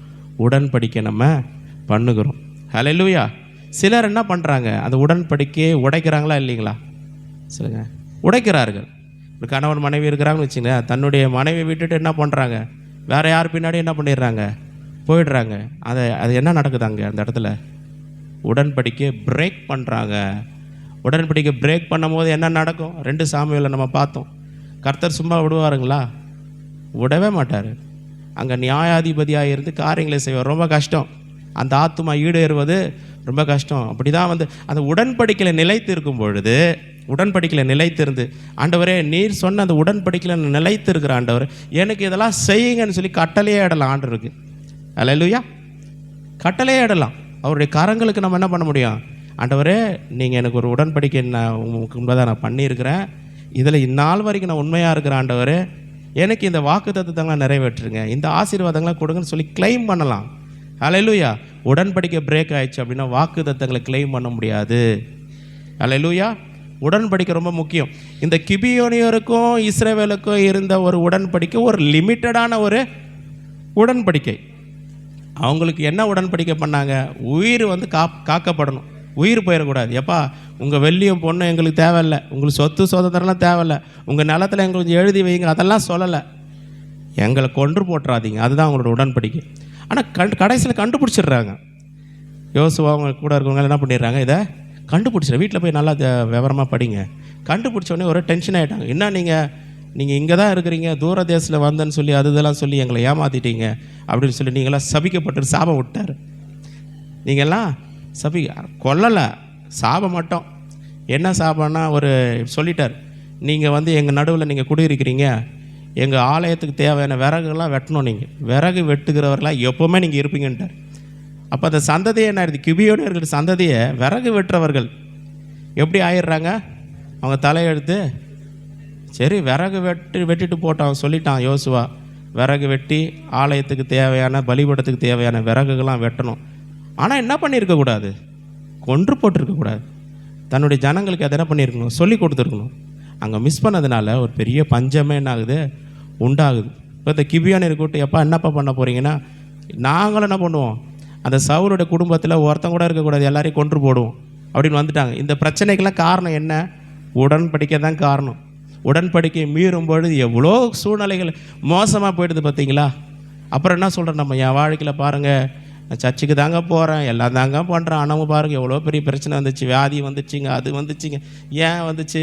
உடன்படிக்கை நம்ம பண்ணுகிறோம். ஹல்லேலூயா. சிலர் என்ன பண்ணுறாங்க? அந்த உடன்படிக்கையை உடைக்கிறாங்களா இல்லைங்களா? சொல்லுங்க. உடைக்கிறார்கள். ஒரு கணவன் மனைவி இருக்கிறாங்கன்னு வச்சுங்க, தன்னுடைய மனைவி விட்டுட்டு என்ன பண்ணுறாங்க? வேறு யார் பின்னாடி என்ன பண்ணிடுறாங்க? போயிடுறாங்க. அது என்ன நடக்குது அங்கே? அந்த இடத்துல உடன்படிக்கையை பிரேக் பண்ணுறாங்க. உடன்படிக்கை பிரேக் பண்ணும் போது என்ன நடக்கும்? 2 சாமுவேலை நம்ம பார்த்தோம். கர்த்தர் சும்மா விடுவாருங்களா? விடவே மாட்டார். அங்கே நியாயாதிபதியாக இருந்து காரியங்களை செய்வார். ரொம்ப கஷ்டம். அந்த ஆத்துமா ஈடேறுவது ரொம்ப கஷ்டம். அப்படி தான் அந்த உடன்படிக்கையில் நிலைத்து இருக்கும் பொழுது, உடன்படிக்கையில் நிலைத்திருந்து, ஆண்டவரே நீர் சொன்ன அந்த உடன்படிக்கையில் நிலைத்து இருக்கிற ஆண்டவர், எனக்கு இதெல்லாம் செய்யுங்கன்னு சொல்லி கட்டளையே இடலாம். ஆண்டவருக்கு ஹல்லேலூயா. கட்டளையே இடலாம். அவருடைய கரங்களுக்கு நம்ம என்ன பண்ண முடியும்? ஆண்டவரே, நீங்கள் எனக்கு ஒரு உடன்படிக்கை நான் உங்களுக்கு முன்பதாக நான் பண்ணியிருக்கிறேன், இதில் இந்நாள் வரைக்கும் நான் உண்மையாக இருக்கிறேன் ஆண்டவரே, எனக்கு இந்த வாக்குத்தத்தங்களை நிறைவேற்றுங்க, இந்த ஆசீர்வாதங்களை கொடுங்கன்னு சொல்லி கிளைம் பண்ணலாம். ஹல்லேலூயா. உடன்படிக்கை பிரேக் ஆயிடுச்சு அப்படின்னா வாக்குத்தத்தங்களை கிளைம் பண்ண முடியாது. ஹல்லேலூயா. உடன்படிக்கை ரொம்ப முக்கியம். இந்த கிபியோனியருக்கும் இஸ்ரவேலுக்கும் இருந்த ஒரு உடன்படிக்கை ஒரு லிமிட்டடான ஒரு உடன்படிக்கை. அவங்களுக்கு என்ன உடன்படிக்கை பண்ணாங்க? உயிர் வந்து காக்கப்படணும், உயிர் போயிடக்கூடாது. எப்பா உங்கள் வெள்ளியும் பொண்ணும் எங்களுக்கு தேவையில்லை, உங்களுக்கு சொத்து சுதந்திரம்லாம் தேவையில்லை, உங்கள் நிலத்தில் எங்களுக்கு எழுதி வைங்க, அதெல்லாம் சொல்லலை. எங்களை கொன்று போட்டுறாதீங்க, அதுதான் அவங்களோட உடன்படிக்கை. ஆனால் கடைசியில் கண்டுபிடிச்சிடுறாங்க. யோசுவா அவங்க கூட இருக்கவங்க என்ன பண்ணிடுறாங்க, இதை கண்டுபிடிச்சிட வீட்டில் போய் நல்லா விவரமாக படிங்க. கண்டுபிடிச்சோடனே ஒரு டென்ஷன் ஆகிட்டாங்க. என்ன நீங்கள் இங்கே தான் இருக்கிறீங்க, தூர தேசத்தில் வந்தேன்னு சொல்லி இதெல்லாம் சொல்லி எங்களை ஏமாற்றிட்டீங்க அப்படின்னு சொல்லி நீங்களாம் சபிக்கப்பட்டு சாபம் விட்டார். நீங்கள்லாம் கொல்லலை, சாபம் மட்டும். என்ன சாபம்னா ஒரு சொல்லிட்டார், நீங்கள் வந்து எங்கள் நடுவில் நீங்கள் குடியிருக்கிறீங்க, எங்கள் ஆலயத்துக்கு தேவையான விறகுலாம் வெட்டணும், நீங்கள் விறகு வெட்டுகிறவர்களாக எப்போவுமே நீங்கள் இருப்பீங்கன்ட்டார். அப்போ அந்த சந்ததியை என்ன ஆயிடுது, கிபியோடு இருக்கிற சந்ததியை விறகு வெட்டுறவர்கள் எப்படி ஆயிடுறாங்க? அவங்க தலையெடுத்து சரி விறகு வெட்டிட்டு போட்டான் சொல்லிட்டான் யோசுவா, விறகு வெட்டி ஆலயத்துக்கு தேவையான பலிபடத்துக்கு தேவையான விறகுகள்லாம் வெட்டணும். ஆனால் என்ன பண்ணியிருக்கக்கூடாது, கொன்று போட்டிருக்கக்கூடாது. தன்னுடைய ஜனங்களுக்கு அதை என்ன பண்ணியிருக்கணும், சொல்லி கொடுத்துருக்கணும். அங்கே மிஸ் பண்ணதுனால ஒரு பெரிய பஞ்சமே என்ன ஆகுது, உண்டாகுது. இப்போ இந்த கிபியான் இருக்கட்டும், எப்பா என்னப்பா பண்ண போகிறீங்கன்னா, நாங்களும் என்ன பண்ணுவோம், அந்த சவுலுடைய குடும்பத்தில் ஒருத்தன் கூட இருக்கக்கூடாது, எல்லாரையும் கொன்று போடுவோம் அப்படின்னு வந்துட்டாங்க. இந்த பிரச்சனைக்கெல்லாம் காரணம் என்ன? உடன்படிக்கை தான் காரணம். உடன்படிக்கை மீறும் பொழுது எவ்வளோ சூழ்நிலைகள் மோசமாக போயிடுது பார்த்தீங்களா? அப்புறம் என்ன சொல்கிறேன், நம்ம என் வாழ்க்கையில் பாருங்கள், நான் சர்ச்சுக்கு தாங்க போகிறேன், எல்லாம் தாங்க பண்ணுறேன், ஆனால் பாருங்கள் எவ்வளோ பெரிய பிரச்சனை வந்துச்சு, வியாதி வந்துச்சுங்க, அது வந்துச்சுங்க. ஏன் வந்துச்சு?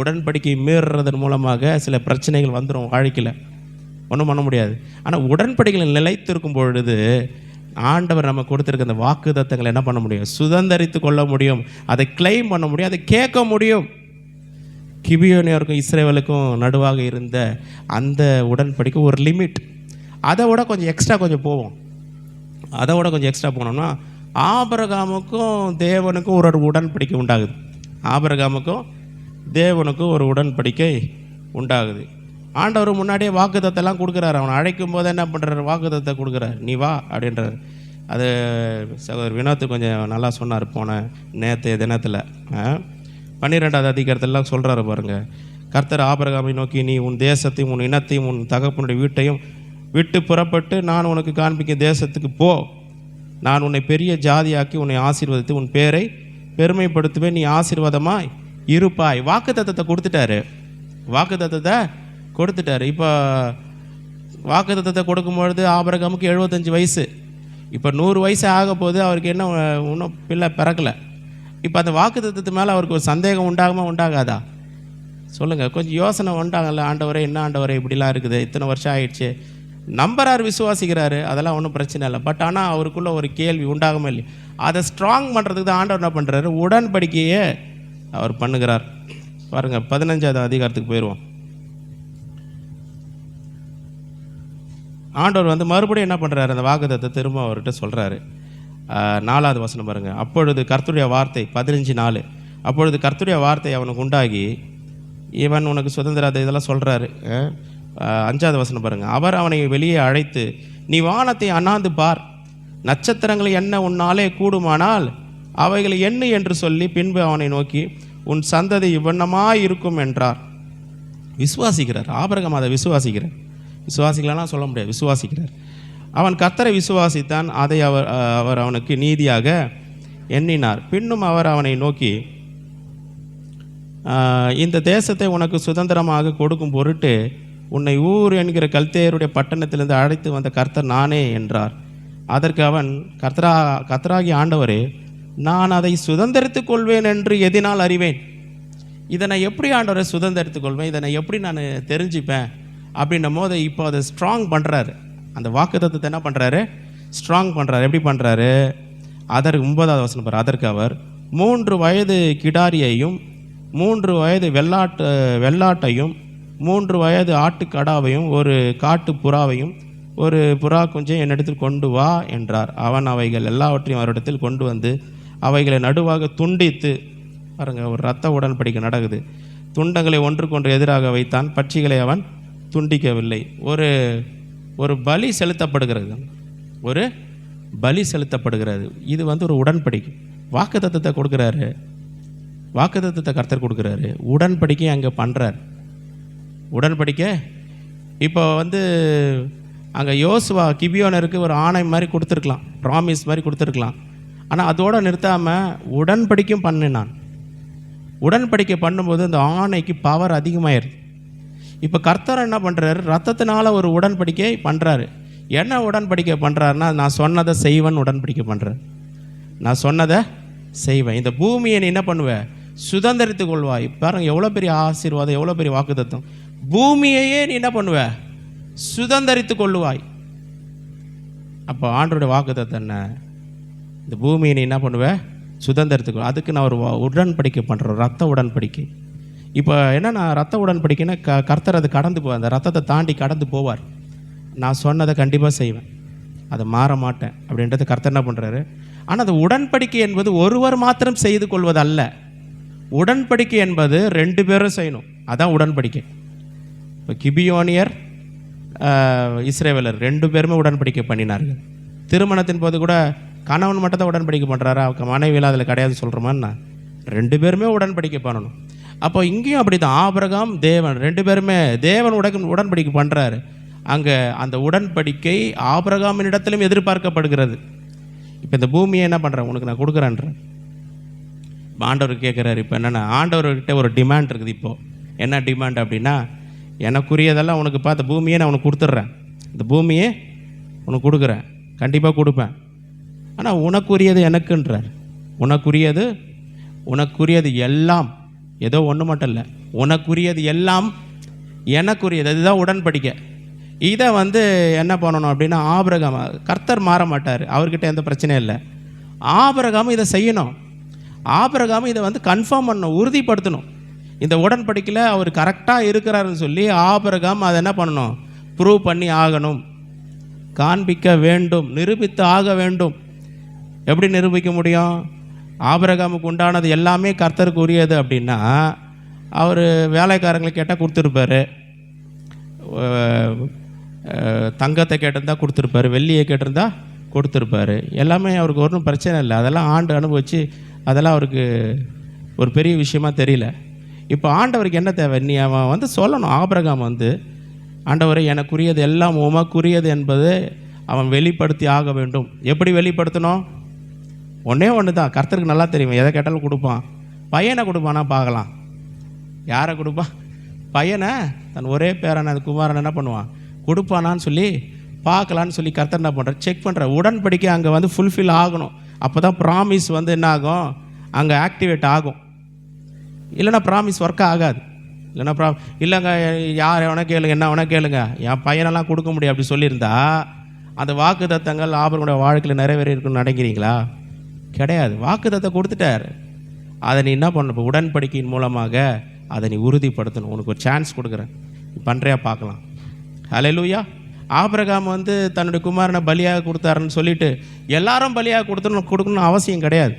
உடன்படிக்கை மீறுறதன் மூலமாக சில பிரச்சனைகள் வந்துடும் வாழ்க்கையில், ஒன்றும் பண்ண முடியாது. ஆனால் உடன்படிக்கைகள் நிலைத்திருக்கும் பொழுது ஆண்டவர் நம்ம கொடுத்துருக்க அந்த வாக்குத்தத்தங்களை என்ன பண்ண முடியும், சுதந்திரித்து கொள்ள முடியும், அதை கிளைம் பண்ண முடியும், அதை கேட்க முடியும். கிபியோனியருக்கும் இஸ்ரேவேலுக்கும் நடுவாக இருந்த அந்த உடன்படிக்கை ஒரு லிமிட், அதை விட கொஞ்சம் எக்ஸ்ட்ரா கொஞ்சம் போவோம். அதை விட கொஞ்சம் எக்ஸ்ட்ரா போனோம்னா ஆபிரகாமுக்கும் தேவனுக்கும் ஒரு உடன்படிக்கை உண்டாகுது. ஆபிரகாமுக்கும் தேவனுக்கும் ஒரு உடன்படிக்கை உண்டாகுது. ஆண்டவர் முன்னாடியே வாக்குத்தத்தெல்லாம் கொடுக்குறாரு. அவனை அழைக்கும் போது என்ன பண்ணுறாரு, வாக்குத்தத்தை கொடுக்குறாரு, நீ வா அப்படின்றாரு. அது சகோதரர் வினோத்து கொஞ்சம் நல்லா சொன்னார் போன நேற்றைய தினத்தில் 12வது அதிகாரத்திலாம் சொல்கிறாரு பாருங்கள். கர்த்தர் ஆபிரகாமை நோக்கி, நீ உன் தேசத்தையும் உன் இனத்தையும் உன் தகப்பனுடைய வீட்டையும் விட்டு புறப்பட்டு நான் உனக்கு காண்பிக்கும் தேசத்துக்கு போ. நான் உன்னை பெரிய ஜாதியாக்கி உன்னை ஆசீர்வதித்து உன் பேரை பெருமைப்படுத்துவேன், நீ ஆசீர்வாதமாய் இருப்பாய். வாக்குத்தத்தத்தை கொடுத்துட்டாரு, வாக்குத்தத்தத்தை கொடுத்துட்டாரு. இப்போ வாக்குத்தத்தத்தை கொடுக்கும்பொழுது ஆபிரகாமுக்கு 75 வயசு, இப்போ 100 வயசு ஆக போது. அவருக்கு என்ன இன்னும் பிள்ளை பிறக்கலை. இப்போ அந்த வாக்குத்தத்தத்து மேலே அவருக்கு ஒரு சந்தேகம் உண்டாகுமா உண்டாகாதா சொல்லுங்கள்? கொஞ்சம் யோசனை உண்டாகல, ஆண்டவரே என்ன ஆண்டவரே இப்படிலாம் இருக்குது, இத்தனை வருஷம் ஆயிடுச்சு. நம்புறாரு, விசுவாசிக்கிறாரு, அதெல்லாம் ஒன்றும் பிரச்சனை இல்லை. பட் ஆனால் அவருக்குள்ள ஒரு கேள்வி உண்டாகுமே இல்லை. அதை ஸ்ட்ராங் பண்ணுறதுக்கு தான் ஆண்டவர் என்ன பண்ணுறாரு, உடன்படிக்கையே அவர் பண்ணுகிறார். பாருங்கள் 15வது அதிகாரத்துக்கு போயிடுவோம். ஆண்டவர் வந்து மறுபடியும் என்ன பண்ணுறாரு, அந்த வாக்குத்தத்தை திரும்ப அவர்கிட்ட சொல்கிறாரு. 4வது வசனம் பாருங்கள். அப்பொழுது கர்த்தருடைய வார்த்தை 15:4. அப்பொழுது கர்த்தருடைய வார்த்தை அவனுக்கு உண்டாகி, இவன் உனக்கு சுதந்திர இதெல்லாம் சொல்கிறாரு. 5வது வசனம் பாருங்கள். அவர் அவனை வெளியே அழைத்து, நீ வானத்தை அண்ணாந்து பார், நட்சத்திரங்களை எண்ண உன்னாலே கூடுமானால் அவைகளை எண்ணு என்று சொல்லி பின்பு அவனை நோக்கி, உன் சந்ததி இவ்வண்ணமாய் இருக்கும் என்றார். விசுவாசிக்கிறார் ஆபிரகாம், அதை விசுவாசிக்கிறார். விசுவாசிக்கலாம்னா சொல்ல முடியாது, விசுவாசிக்கிறார். அவன் கர்த்தரை விசுவாசித்தான், அதை அவர் அவனுக்கு நீதியாக எண்ணினார். பின்னும் அவர் அவனை நோக்கி, இந்த தேசத்தை உனக்கு சுதந்திரமாக கொடுக்கும் பொருட்டு உன்னை ஊர் என்கிற கல்தேயருடைய பட்டணத்திலிருந்து அழைத்து வந்த கர்த்தர் நானே என்றார். அதற்கு அவன், கர்த்தராகிய ஆண்டவரே, நான் அதை சுதந்திரித்துக் கொள்வேன் என்று எதினால் அறிவேன்? இதை நான் எப்படி ஆண்டவரை சுதந்திரித்துக் கொள்வேன், இதை நான் எப்படி நான் தெரிஞ்சுப்பேன் அப்படின்னும் போது இப்போ அதை ஸ்ட்ராங் பண்ணுறாரு. அந்த வாக்குத்தத்தத்தை என்ன பண்ணுறாரு, ஸ்ட்ராங் பண்ணுறாரு. எப்படி பண்ணுறாரு? அதற்கு 9வது வசனம் பாரு. அதற்கு அவர் 3 வயது கிடாரியையும் 3 வயது வெள்ளாட்டையும் 3 வயது ஆட்டுக்கடாவையும் ஒரு காட்டு புறாவையும் ஒரு புறா குஞ்சையும் என்னிடத்தில் கொண்டு வா என்றார். அவன் அவைகள் எல்லாவற்றையும் அவரிடத்தில் கொண்டு வந்து அவைகளை நடுவாக துண்டித்து, பாருங்கள் ஒரு இரத்த உடன்படிக்கை நடக்குது, துண்டங்களை ஒன்றுக்கொன்று எதிராக வைத்தான், பட்சிகளை அவன் துண்டிக்கவில்லை. ஒரு பலி செலுத்தப்படுகிறது, ஒரு பலி செலுத்தப்படுகிறது. இது வந்து ஒரு உடன்படிக்கை. வாக்குத்தத்தத்தை கொடுக்குறாரு, வாக்குத்தத்தத்தை கர்த்தர் கொடுக்குறாரு, உடன்படிக்கை அங்கே பண்ணுறார். உடன்படிக்கை இப்போ வந்து அங்கே யோசுவா கிபியோனருக்கு ஒரு ஆணை மாதிரி கொடுத்துருக்கலாம், ப்ராமிஸ் மாதிரி கொடுத்துருக்கலாம். ஆனால் அதோடு நிறுத்தாமல் உடன்படிக்கையும் பண்ணினான். உடன்படிக்கை பண்ணும்போது அந்த ஆணைக்கு பவர் அதிகமாகிடுது. இப்போ கர்த்தர் என்ன பண்ணுறாரு, ரத்தத்தினால ஒரு உடன்படிக்கை பண்ணுறாரு. என்ன உடன்படிக்கை பண்ணுறாருன்னா, நான் சொன்னதை செய்வேன் உடன்படிக்கை பண்ணுறாரு. நான் சொன்னதை செய்வேன், இந்த பூமியை நீ என்ன பண்ணுவேன், சுதந்திரித்து கொள்வாய். பாருங்க எவ்வளோ பெரிய ஆசீர்வாதம், எவ்வளோ பெரிய வாக்குத்தத்தம். பூமியையே நீ என்ன பண்ணுவ, சுதந்திரித்து கொள்ளுவாய். அப்போ ஆண்டோடைய வாக்குத்தத்தம் என்ன, இந்த பூமியை நீ என்ன பண்ணுவ, சுதந்திரத்துக்கு. அதுக்கு நான் ஒரு உடன்படிக்கை பண்ணுறேன், ரத்த உடன்படிக்கை. இப்போ என்னன்னா ரத்த உடன்படிக்கைன்னா கர்த்தர் அது கடந்து போவார், அந்த ரத்தத்தை தாண்டி கடந்து போவார். நான் சொன்னதை கண்டிப்பாக செய்வேன், அதை மாற மாட்டேன் அப்படின்றது கர்த்தர் என்ன பண்ணுறாரு. ஆனால் அது உடன்படிக்கை என்பது ஒருவர் மாத்திரம் செய்து கொள்வது அல்ல. உடன்படிக்கை என்பது 2 பேரும் செய்யணும், அதான் உடன்படிக்கை. இப்போ கிபியோனியர் இஸ்ரவேலர் 2 பேருமே உடன்படிக்கை பண்ணினார்கள். திருமணத்தின் போது கூட கணவன் மட்டும் தான் உடன்படிக்கை பண்ணுறாரா, மனைவியில் அதில் கிடையாது சொல்கிறோமான்னா, 2 பேருமே உடன்படிக்கை பண்ணணும். அப்போ இங்கேயும் அப்படி தான், ஆபிரகாம் தேவன் 2 பேருமே தேவன் உடன்படிக்கை பண்ணுறாரு. அங்கே அந்த உடன்படிக்கை ஆபிரகாமின் இடத்திலும் எதிர்பார்க்கப்படுகிறது. இப்போ இந்த பூமியை என்ன பண்ணுறேன், உனக்கு நான் கொடுக்குறேன்ற ஆண்டவர் கேட்குறாரு. இப்போ என்னென்னா ஆண்டவர்கிட்ட ஒரு டிமாண்ட் இருக்குது. இப்போது என்ன டிமாண்ட் அப்படின்னா, எனக்குரியதெல்லாம் உனக்கு பார்த்த பூமியை நான் உனக்கு கொடுத்துட்றேன், இந்த பூமியே உனக்கு கொடுக்குறேன், கண்டிப்பாக கொடுப்பேன். ஆனால் உனக்குரியது எனக்குன்றார். உனக்குரியது எல்லாம், ஏதோ ஒன்று மட்டும் இல்லை, உனக்குரியது எல்லாம் எனக்குரியது. அதுதான் உடன்படிக்கை. இதை என்ன பண்ணணும் அப்படின்னா, ஆபிரகாம், கர்த்தர் மாற மாட்டார், அவர்கிட்ட எந்த பிரச்சனையும் இல்லை. ஆபிரகாம் இதை செய்யணும், ஆபிரகாம் இதை கன்ஃபார்ம் பண்ணணும், உறுதிப்படுத்தணும். இந்த உடன்படிக்கையில் அவர் கரெக்டாக இருக்கிறாருன்னு சொல்லி ஆபிரகாம் அதை என்ன பண்ணணும், ப்ரூவ் பண்ணி ஆகணும், காண்பிக்க வேண்டும், நிரூபித்து ஆக வேண்டும். எப்படி நிரூபிக்க முடியும்? ஆபிரகாமுக்கு உண்டானது எல்லாமே கர்த்தருக்கு உரியது அப்படின்னா, அவர் வேலைக்காரங்களை கேட்டால் கொடுத்துருப்பாரு, தங்கத்தை கேட்டிருந்தா கொடுத்துருப்பாரு, வெள்ளியை கேட்டிருந்தா கொடுத்துருப்பாரு. எல்லாமே அவருக்கு ஒன்றும் பிரச்சனை இல்லை, அதெல்லாம் ஆண்டு அனுபவிச்சு அதெல்லாம் அவருக்கு ஒரு பெரிய விஷயமா தெரியல. இப்போ ஆண்டவருக்கு என்ன தேவை, நீ அவன் சொல்லணும். ஆபிரகாம் ஆண்டவரை எனக்குரியது எல்லாம் உமக்குரியது என்பது அவன் வெளிப்படுத்தி ஆக வேண்டும். எப்படி வெளிப்படுத்தணும்? ஒன்றே ஒன்று தான், கர்த்தருக்கு நல்லா தெரியும், எதை கேட்டாலும் கொடுப்பான். பையனை கொடுப்பானா பார்க்கலாம். யாரை கொடுப்பான்? பையனை, தன் ஒரே பேரனை குமாரன் என்ன பண்ணுவான், கொடுப்பானான்னு சொல்லி பார்க்கலான்னு சொல்லி கர்த்தர் என்ன பண்ணுற, செக் பண்ணுற. உடன்படிக்கை அங்கே ஃபுல்ஃபில் ஆகணும். அப்போ தான் ப்ராமிஸ் என்ன ஆகும், அங்கே ஆக்டிவேட் ஆகும். இல்லைன்னா ப்ராமிஸ் ஒர்க் ஆகாது. இல்லைங்க யார் எவனா கேளுங்க, என்ன வேணா கேளுங்க, என் பையனெல்லாம் கொடுக்க முடியும் அப்படி சொல்லியிருந்தா அந்த வாக்கு தத்தங்கள் ஆபரனுடைய வாழ்க்கையில் நிறைவேறி இருக்குன்னு நினைக்கிறீங்களா? கிடையாது. வாக்கு தத்தம் கொடுத்துட்டார், அதை நீ என்ன பண்ணணும், இப்போ உடன்படிக்கையின் மூலமாக அதை நீ உறுதிப்படுத்தணும். உனக்கு ஒரு சான்ஸ் கொடுக்குறேன், நீ பண்ணுறியா பார்க்கலாம். ஹல்லேலூயா. ஆபிரகாம் தன்னுடைய குமாரனை பலியாக கொடுத்தாருன்னு சொல்லிட்டு எல்லாரும் பலியாக கொடுக்கணும்னு அவசியம் கிடையாது.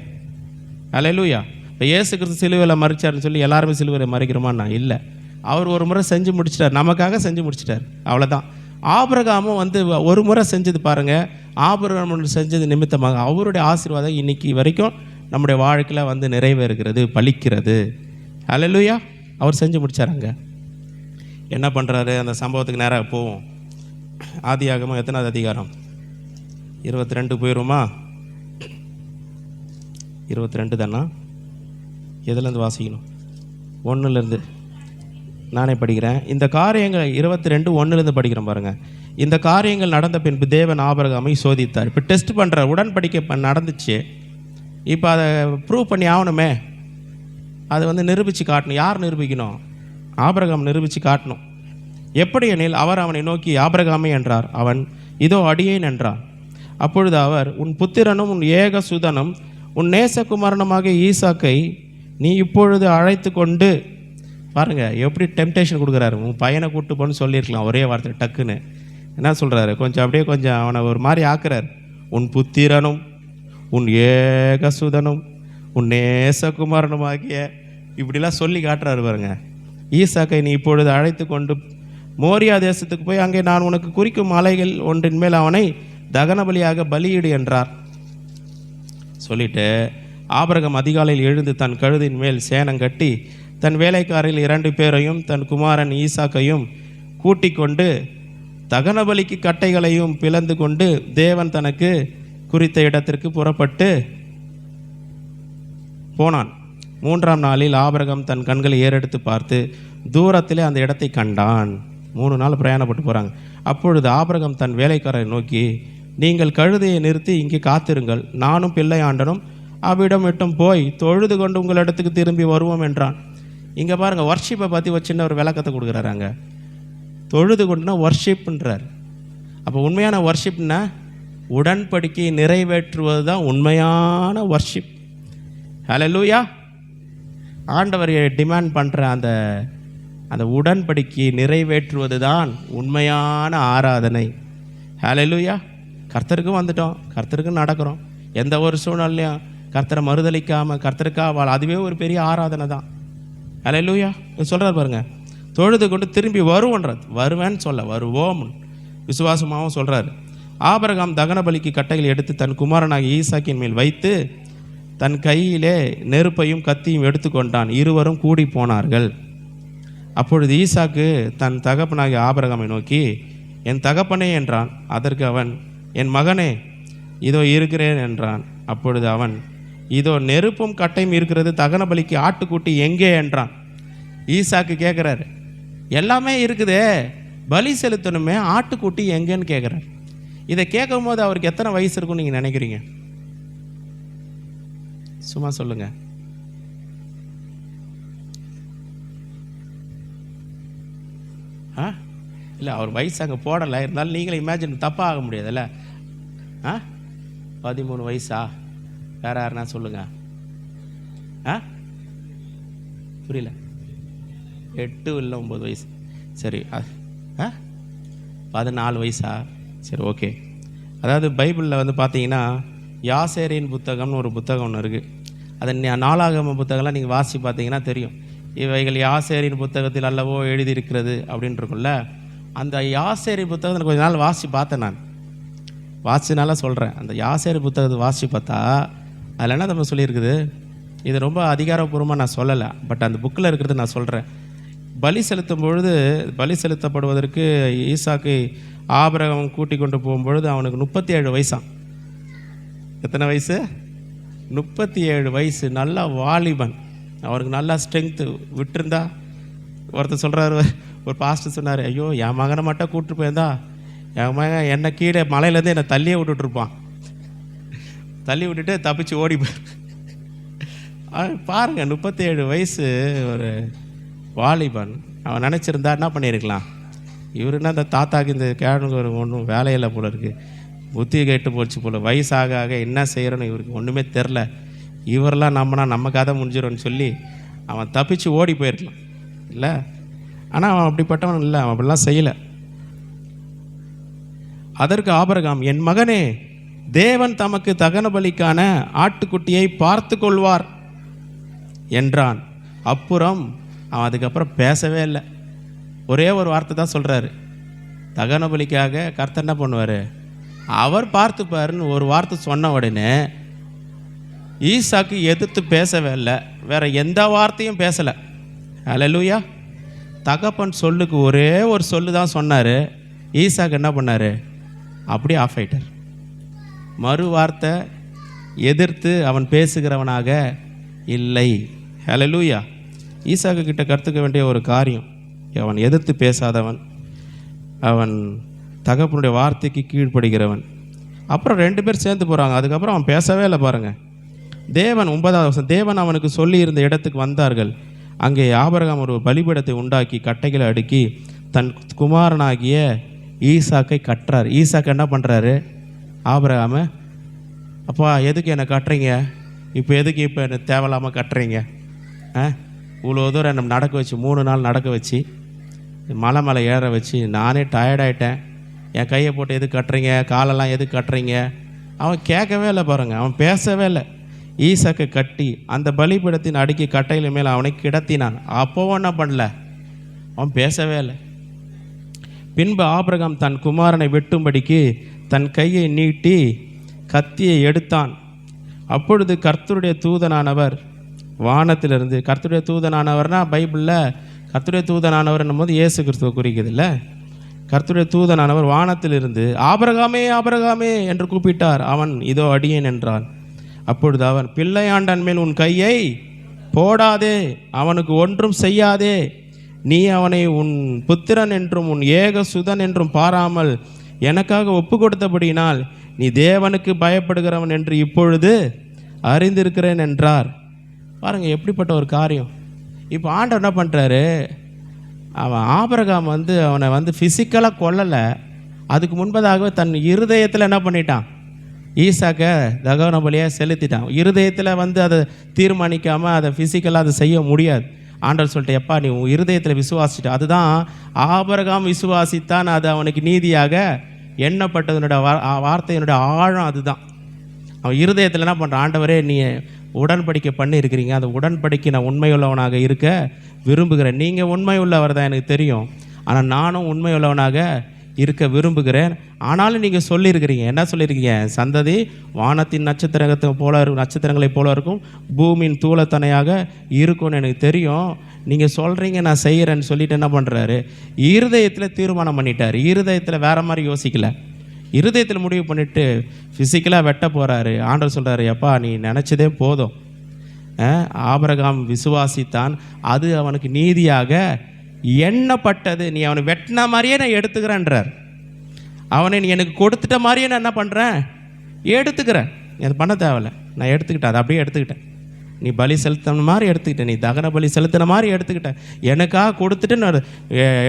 ஹல்லேலூயா. இப்போ இயேசு கிறிஸ்து சிலுவையில் மறிச்சார்னு சொல்லி எல்லாருமே சிலுவையில் மறிக்கிறோமான்னா இல்லை. அவர் ஒரு முறை செஞ்சு முடிச்சிட்டார், நமக்காக செஞ்சு முடிச்சிட்டார், அவ்வளோதான். ஆபிரகாமும் ஒரு முறை செஞ்சது பாருங்கள். ஆபிரகாம் செஞ்சது நிமித்தமாக அவருடைய ஆசீர்வாதம் இன்னைக்கு வரைக்கும் நம்முடைய வாழ்க்கையில் நிறைவேறுகிறது, பலிக்கிறது. ஹல்லேலூயா. அவர் செஞ்சு முடிச்சாருங்க. என்ன பண்ணுறாரு, அந்த சம்பவத்துக்கு நேராக போவோம். ஆதியாகமம் எத்தனாவது அதிகாரம்? 22 போயிடுமா? 22 தானா? எதுலேருந்து வாசிக்கணும்? 1லேருந்து நானே படிக்கிறேன். இந்த காரியங்கள் 22:1 படிக்கிறேன் பாருங்கள். இந்த காரியங்கள் நடந்த பின்பு தேவன் ஆபிரகாமை சோதித்தார். இப்போ டெஸ்ட் பண்ணுற, உடன்படிக்கை நடந்துச்சு, இப்போ அதை ப்ரூவ் பண்ணி ஆகணுமே, அது நிரூபித்து காட்டணும். யார் நிரூபிக்கணும்? ஆபிரகாம் நிரூபித்து காட்டணும். எப்படி எனில் அவர் அவனை நோக்கி ஆபிரகாமே என்றார். அவன் இதோ அடியேன் என்றான். அப்பொழுது அவர், உன் புத்திரனும் உன் ஏக சுதனும் உன் நேசகுமாரனுமாக ஈசாக்கை நீ இப்பொழுது அழைத்து கொண்டு, பாருங்கள் எப்படி டெம்டேஷன் கொடுக்குறாரு. உன் பையனை கூப்பிட்டு போன்னு சொல்லியிருக்கலாம் ஒரே வார்த்தை, டக்குன்னு என்ன சொல்கிறாரு, கொஞ்சம் அப்படியே கொஞ்சம் அவனை ஒரு மாதிரி ஆக்குறார். உன் புத்திரனும் உன் ஏக சுதனும் உன் நேசகுமாரனுமாகிய இப்படிலாம் சொல்லி காட்டுறாரு பாருங்க. ஈசாக்கை நீ இப்பொழுது அழைத்து கொண்டு மோரியா தேசத்துக்கு போய் அங்கே நான் உனக்கு குறிக்கும் மலைகள் ஒன்றின் மேல் அவனை தகன பலியாக பலியிடு என்றார். சொல்லிட்டு ஆபிரகாம் அதிகாலையில் எழுந்து தன் கழுதின் மேல் சேனம் கட்டி தன் வேலைக்காரில் 2 பேரையும் தன் குமாரன் ஈசாக்கையும் கூட்டிக் கொண்டு தகனபலிக்கு கட்டைகளையும் பிளந்து கொண்டு தேவன் தனக்கு குறித்த இடத்திற்கு புறப்பட்டு போனான். 3ஆம் நாளில் ஆபிரகாம் தன் கண்களை ஏறெடுத்து பார்த்து தூரத்திலே அந்த இடத்தை கண்டான். 3 நாள் பிரயாணப்பட்டு போகிறாங்க. அப்பொழுது ஆபிரகாம் தன் வேலைக்காரரை நோக்கி, நீங்கள் கழுதையை நிறுத்தி இங்கே காத்திருங்கள், நானும் பிள்ளையாண்டனும் அவ்விடம் விட்டும் போய் தொழுது கொண்டு உங்களிடத்துக்கு திரும்பி வருவோம் என்றான். இங்கே பாருங்கள், வர்ஷிப்பை பற்றி ஒரு சின்ன ஒரு விளக்கத்தை கொடுக்குறாங்க. தொழுது கொண்டுனா வர்ஷிப்ன்றார். அப்போ உண்மையான வர்ஷிப்னா உடன்படிக்கையை நிறைவேற்றுவது தான் உண்மையான வர்ஷிப். ஹல்லேலூயா. ஆண்டவர் டிமாண்ட் பண்ணுற அந்த உடன்படிக்கையை நிறைவேற்றுவது தான் உண்மையான ஆராதனை. ஹல்லேலூயா. கர்த்தருக்கும் வந்துட்டோம், கர்த்தருக்கும் நடக்கிறோம். எந்த ஒரு சூழ்நிலையும் கர்த்தரை மறுதளிக்காமல் கர்த்தருக்காக அதுவே ஒரு பெரிய ஆராதனை தான். ஹல்லேலூயா. சொல்கிறார் பாருங்க, தொழுது கொண்டு திரும்பி வருவோன்றது. வருவேன்னு சொல்ல வருவோம் விசுவாசமாகவும் சொல்கிறார். ஆபிரகாம் தகனபலிக்கு கட்டைகளை எடுத்து தன் குமாரனாகிய ஈசாக்கின் மேல் வைத்து தன் கையிலே நெருப்பையும் கத்தியும் எடுத்துக்கொண்டான். இருவரும் கூடி போனார்கள். அப்பொழுது ஈசாக்கு தன் தகப்பனாகிய ஆபிரகாமை நோக்கி, என் தகப்பனே என்றான். அதற்கு அவன், என் மகனே, இதோ இருக்கிறேன் என்றான். அப்பொழுது அவன், இதோ நெருப்பும் கட்டையும் இருக்கிறது, தகனபலிக்கு ஆட்டுக்குட்டி எங்கே என்றான். ஈசாக்கு கேட்குறாரு, எல்லாமே இருக்குதே, பலி செலுத்தணுமே, ஆட்டுக்குட்டி எங்கேன்னு கேட்குறாரு. இதை கேட்கும் போது அவருக்கு எத்தனை வயசு இருக்குன்னு நீங்கள் நினைக்கிறீங்க? சும்மா சொல்லுங்க. இல்லை, அவர் வயசு அங்கே போடலை, இருந்தாலும் நீங்களே இமேஜின் தப்பாக ஆக முடியாதுல்ல. 13 வயசா? வேற யாருன்னா சொல்லுங்க. புரியல. 8 இல்லை 9 வயசு. சரி, 14 வயசா? சரி, ஓகே. அதாவது பைபிளில் வந்து பார்த்தீங்கன்னா யாசேரின் புத்தகம்னு ஒரு புத்தகம் ஒன்று இருக்குது. அதை நாளாகம புத்தகம்லாம் நீங்கள் வாசி பார்த்தீங்கன்னா தெரியும். இவைகள் யாசேரின் புத்தகத்தில் அல்லவோ எழுதியிருக்கிறது அப்படின்னு இருக்குல்ல. அந்த யாசேரி புத்தகத்தில் கொஞ்ச நாள் வாசி பார்த்தேன். நான் வாசினால சொல்கிறேன். அந்த யாசேரி புத்தகத்தை வாசி பார்த்தா அதில் என்ன நம்ம சொல்லியிருக்குது, இது ரொம்ப அதிகாரப்பூர்வமாக நான் சொல்லலை, பட் அந்த புக்கில் இருக்கிறது நான் சொல்கிறேன். பலி செலுத்தும் பொழுது, பலி செலுத்தப்படுவதற்கு ஈசாக்கு ஆபிரகாம் கூட்டி கொண்டு போகும்பொழுது அவனுக்கு 37 வயசாம். எத்தனை வயசு? 37 வயசு. நல்ல வாலிபன், அவருக்கு நல்லா ஸ்ட்ரென்த்து. விட்டுருந்தா ஒருத்தர் சொல்கிறாரு, ஒரு பாஸ்டர் சொன்னார், ஐயோ என் மகனை மட்டும் கூப்பிட்டு போயிருந்தா என் மகன் என்னை கீழே மலையிலேருந்து என்னை தள்ளியே விட்டுட்ருப்பான். தள்ளி விட்டுட்டு தப்பிச்சு ஓடி பாருங்கள், 37 வயசு ஒரு வாலிபன். அவன் நினச்சிருந்தா என்ன பண்ணியிருக்கலாம், இவருன்னா இந்த தாத்தாக்கு இந்த கேனுக்கு ஒரு ஒன்றும் வேலையில்லை போல இருக்குது, புத்தி கேட்டு போச்சு போல், வயசாக ஆக என்ன செய்கிறோன்னு இவருக்கு ஒன்றுமே தெரில, இவரெல்லாம் நம்பினா நம்ம கதை முடிஞ்சிடும்னு சொல்லி அவன் தப்பிச்சு ஓடி போயிருக்கலாம் இல்லை. ஆனால் அவன் அப்படிப்பட்டவன் இல்லை, அவன் அப்படிலாம் செய்யலை. அதற்கு ஆபிரகாம், என் மகனே, தேவன் தமக்கு தகன பலிக்கான ஆட்டுக்குட்டியை பார்த்து கொள்வார் என்றான். அப்புறம் அவன் அதுக்கப்புறம் பேசவே இல்லை. ஒரே ஒரு வார்த்தை தான் சொல்கிறாரு, தகன பலிக்காக கர்த்தர் என்ன பண்ணுவார், அவர் பார்த்துப்பாருன்னு ஒரு வார்த்தை சொன்ன உடனே ஈசாக்கு எதிர்த்து பேசவே இல்லை, வேற எந்த வார்த்தையும் பேசலை. அல்லேலூயா. தகப்பன் சொல்லுக்கு ஒரே ஒரு சொல்லு தான் சொன்னார். ஈசாக்கு என்ன பண்ணார், அப்படியே ஆஃப் ஆயிட்டார். மறு வார்த்தை எதிர்த்து அவன் பேசுகிறவனாக இல்லை. அல்லேலூயா. ஈசாக்கு கிட்ட கற்றுக்க வேண்டிய ஒரு காரியம், அவன் எதிர்த்து பேசாதவன், அவன் தகப்பனுடைய வார்த்தைக்கு கீழ்ப்படுகிறவன். அப்புறம் 2 பேர் சேர்ந்து போகிறாங்க. அதுக்கப்புறம் அவன் பேசவே இல்லை பாருங்கள். தேவன் 9வது வசனம், தேவன் அவனுக்கு சொல்லி இருந்த இடத்துக்கு வந்தார்கள். அங்கே ஆபிரகாம் ஒரு பலிபீடத்தை உண்டாக்கி கட்டைகளை அடுக்கி தன் குமாரனாகிய ஈசாக்கை கட்டுறார். ஈசாக்கு என்ன பண்ணுறாரு, ஆபிரகாம, அப்பா எதுக்கு என்னை கட்டுறீங்க, இப்போ எதுக்கு இப்போ என்னை தேவையில்லாமல் கட்டுறீங்க, இவ்வளோ தூரம் என்னை நடக்க வச்சு 3 நாள் நடக்க வச்சு மலை மேலே ஏற வச்சு நானே டயர்டாயிட்டேன், என் கையை போட்டு எதுக்கு கட்டுறீங்க, காலெல்லாம் எதுக்கு கட்டுறீங்க. அவன் கேட்கவே இல்லை பாருங்கள், அவன் பேசவே இல்லை. ஈசாக்கை கட்டி அந்த பலிபீடத்தின் அடுக்கி கட்டையில மேலே அவனை கிடத்தினான். அப்போவும் என்ன பண்ணல, அவன் பேசவே இல்லை. பின்பு ஆபிரகாம் தன் குமாரனை வெட்டும்படிக்கு தன் கையை நீட்டி கத்தியை எடுத்தான். அப்பொழுது கர்த்தருடைய தூதனானவர் வானத்திலிருந்து, கர்த்தருடைய தூதனானவர்னா பைபிளில் கர்த்தருடைய தூதனானவர் என்னும் போது இயேசு கிறிஸ்துவை குறிக்குது இல்லை. கர்த்தருடைய தூதனானவர் வானத்திலிருந்து ஆபிரகாமே ஆபிரகாமே என்று கூப்பிட்டார். அவன் இதோ அடியேன் என்றான். அப்பொழுது அவன், பிள்ளையாண்டன் மேல் உன் கையை போடாதே, அவனுக்கு ஒன்றும் செய்யாதே. நீ அவனை உன் புத்திரன் என்றும் உன் ஏக சுதன் என்றும் பாராமல் எனக்காக ஒப்பு கொடுத்தபடியினால் நீ தேவனுக்கு பயப்படுகிறவன் என்று இப்பொழுது அறிந்திருக்கிறேன் என்றார். பாருங்கள் எப்படிப்பட்ட ஒரு காரியம். இப்போ ஆண்டவர் என்ன பண்ணுறாரு, அவன் ஆபிரகாம் அவனை ஃபிசிக்கலாக கொல்லலை, அதுக்கு முன்பதாகவே தன் இருதயத்தில் என்ன பண்ணிட்டான், ஈசாக்கை தகன பலியாக செலுத்திட்டான். இருதயத்தில் அதை தீர்மானிக்காமல் அதை ஃபிசிக்கலாக அதை செய்ய முடியாது. ஆண்டவர் சொல்லிட்டு, எப்பா நீ உன் இருதயத்தில் விசுவாசிட்ட, அதுதான் ஆபிரகாம் விசுவாசித்தான், அது அவனுக்கு நீதியாக எண்ணப்பட்டதனுடைய வார்த்தையினுடைய ஆழம் அதுதான். அவன் இருதயத்தில் என்ன பண்ணுறான், ஆண்டவரே நீ உடன்படிக்கை பண்ணி இருக்கிறீங்க, அந்த உடன்படிக்கை நான் உண்மையுள்ளவனாக இருக்க விரும்புகிறேன். நீங்கள் உண்மை உள்ளவர் தான் எனக்கு தெரியும், ஆனால் நானும் உண்மை உள்ளவனாக இருக்க விரும்புகிறேன். ஆனாலும் நீங்கள் சொல்லியிருக்கிறீங்க, என்ன சொல்லியிருக்கீங்க, சந்ததி வானத்தின் நட்சத்திரங்களைப் போல இருக்கும், பூமியின் தூளத்தனையாக இருக்கும்னு எனக்கு தெரியும். நீங்கள் சொல்கிறீங்க, நான் செய்கிறேன்னு சொல்லிட்டு என்ன பண்ணுறாரு, இருதயத்தில் தீர்மானம் பண்ணிட்டார். இருதயத்தில் வேறு மாதிரி யோசிக்கலை, இருதயத்தில் முடிவு பண்ணிவிட்டு ஃபிசிக்கலாக வெட்ட போகிறாரு. ஆண்டவர் சொல்கிறாரு, எப்பா நீ நினச்சதே போதும், ஆபிரகாம் விசுவாசித்தான், அது அவனுக்கு நீதியாக எண்ணப்பட்டது, நீ அவனை வெட்டின மாதிரியே நான் எடுத்துக்கிறேன்றார். அவனை நீ எனக்கு கொடுத்துட்ட மாதிரியே நான் என்ன பண்ணுறேன், எடுத்துக்கிறேன். நீ அது பண்ண தேவையில்ல, நான் எடுத்துக்கிட்டேன், அதை அப்படியே எடுத்துக்கிட்டேன். நீ பலி செலுத்தின மாதிரி எடுத்துக்கிட்டேன், நீ தகன பலி செலுத்தின மாதிரி எடுத்துக்கிட்டேன், எனக்காக கொடுத்துட்டு நான்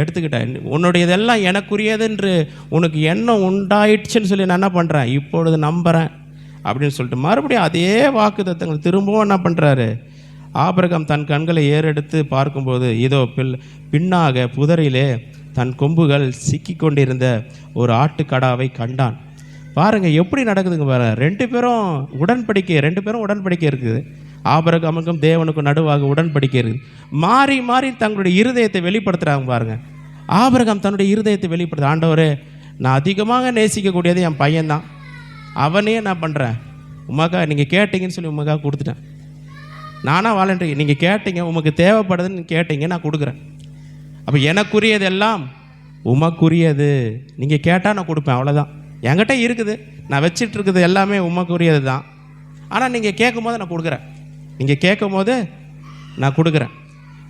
எடுத்துக்கிட்டேன். உன்னுடையதெல்லாம் எனக்குரியது என்று உனக்கு எண்ணம் உண்டாயிடுச்சுன்னு சொல்லி நான் என்ன பண்ணுறேன், இப்பொழுது நம்புகிறேன் அப்படின்னு சொல்லிட்டு மறுபடியும் அதே வாக்குத்தத்தங்கள் திரும்பவும் என்ன பண்ணுறாரு. ஆபிரகாம் தன் கண்களை ஏறெடுத்து பார்க்கும்போது இதோ பின்னாக புதரிலே தன் கொம்புகள் சிக்கி கொண்டிருந்த ஒரு ஆட்டுக்கடாவை கண்டான். பாருங்கள் எப்படி நடக்குதுங்க பாருங்கள். ரெண்டு பேரும் உடன்படிக்கை இருக்குது. ஆபிரகாமுக்கும் தேவனுக்கும் நடுவாக உடன்படிக்கை இருக்குது. மாறி மாறி தங்களுடைய இருதயத்தை வெளிப்படுத்துகிறாங்க பாருங்கள். ஆபிரகாம் தன்னுடைய இருதயத்தை வெளிப்படுத்த, ஆண்டவரே நான் அதிகமாக நேசிக்கக்கூடியது என் பையன்தான், அவனே நான் பண்ணுறேன், உமக்காக நீங்கள் கேட்டீங்கன்னு சொல்லி உமக்காக கொடுத்துட்டேன். நானாக வாலண்டரி, நீங்கள் கேட்டீங்க, உமக்கு தேவைப்படுதுன்னு கேட்டீங்க, நான் கொடுக்குறேன். அப்போ எனக்குரியது எல்லாம் உமக்குரியது, நீங்கள் கேட்டால் நான் கொடுப்பேன், அவ்வளோதான். என்கிட்ட இருக்குது, நான் வச்சிட்டு இருக்குது எல்லாமே உமக்குரியது தான். ஆனால் நீங்கள் கேட்கும் போது நான் கொடுக்குறேன், நீங்கள் கேட்கும் போது நான் கொடுக்குறேன்.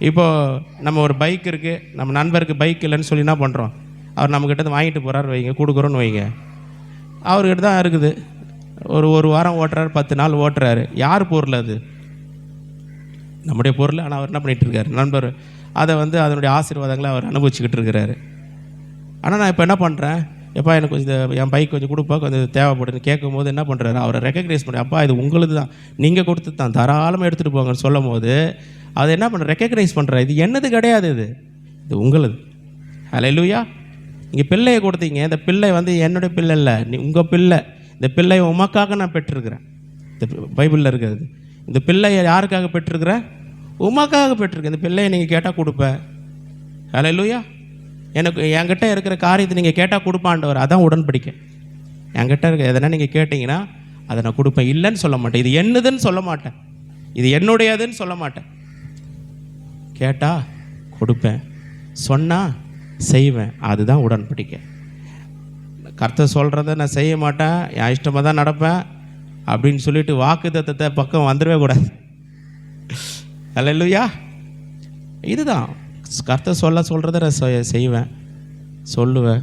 இப்போது நம்ம ஒரு பைக் இருக்குது, நம்ம நண்பருக்கு பைக் இல்லைன்னு சொல்லி என்ன பண்ணுறோம், அவர் நம்மக்கிட்ட வாங்கிட்டு போகிறார் வைங்க, கொடுக்குறோன்னு வைங்க, அவர்கிட்ட தான் இருக்குது. ஒரு வாரம் ஓட்டுறாரு, 10 நாள் ஓட்டுறாரு, யார் பொருள் அது, நம்முடைய பொருள். ஆனால் அவர் என்ன பண்ணிகிட்டு இருக்காரு, நண்பர் அதை அதனுடைய ஆசீர்வாதங்களை அவர் அனுபவிச்சுக்கிட்டு இருக்கிறாரு. ஆனால் நான் இப்போ என்ன பண்ணுறேன், எப்பா எனக்கு கொஞ்சம் என் பைக் கொஞ்சம் கொடுப்பா, கொஞ்சம் தேவைப்படுதுன்னு கேட்கும் போது என்ன பண்ணுறாரு, அவரை ரெக்கக்னைஸ் பண்ணி, அப்பா இது உங்களுக்கு தான், நீங்கள் கொடுத்து தான், தாராளமாக எடுத்துகிட்டு போங்கன்னு சொல்லும் போது அதை என்ன பண்ணுற, ரெக்கக்னைஸ் பண்ணுற, இது என்னது கிடையாது, இது உங்களது. ஹல்லேலூயா. நீங்கள் பிள்ளையை கொடுத்தீங்க, இந்த பிள்ளை என்னுடைய பிள்ளை இல்லை, உங்கள் பிள்ளை, இந்த பிள்ளையை உமக்காக நான் பெற்றிருக்கிறேன். இந்த பைபிளில் இருக்கிறது, இந்த பிள்ளையை யாருக்காக பெற்றிருக்கிறேன், உமக்காக பெற்றிருக்கேன். இந்த பிள்ளையை நீங்கள் கேட்டால் கொடுப்பேன். ஹல்லேலூயா. என்கிட்ட இருக்கிற காரியத்தை நீங்கள் கேட்டால் கொடுப்பாண்டவர், அதான் உடன்படிக்கை. என்கிட்ட இருக்க எதனா நீங்கள் கேட்டிங்கன்னா அதை நான் கொடுப்பேன், இல்லைன்னு சொல்ல மாட்டேன், இது என்னதுன்னு சொல்ல மாட்டேன், இது என்னுடையதுன்னு சொல்ல மாட்டேன். கேட்டால் கொடுப்பேன், சொன்னால் செய்வேன், அதுதான் உடன்படிக்கை. கர்த்தர் சொல்கிறத நான் செய்ய மாட்டேன், என் இஷ்டமாக தான் நடப்பேன் அப்படின்னு சொல்லிட்டு வாக்குத்தத்தத்தை பக்கம் வந்துடவே கூடாது. ஹல்லேலூயா. இதுதான் கர்த்தர் சொல்கிறத நான் செய்வேன், சொல்லுவேன்,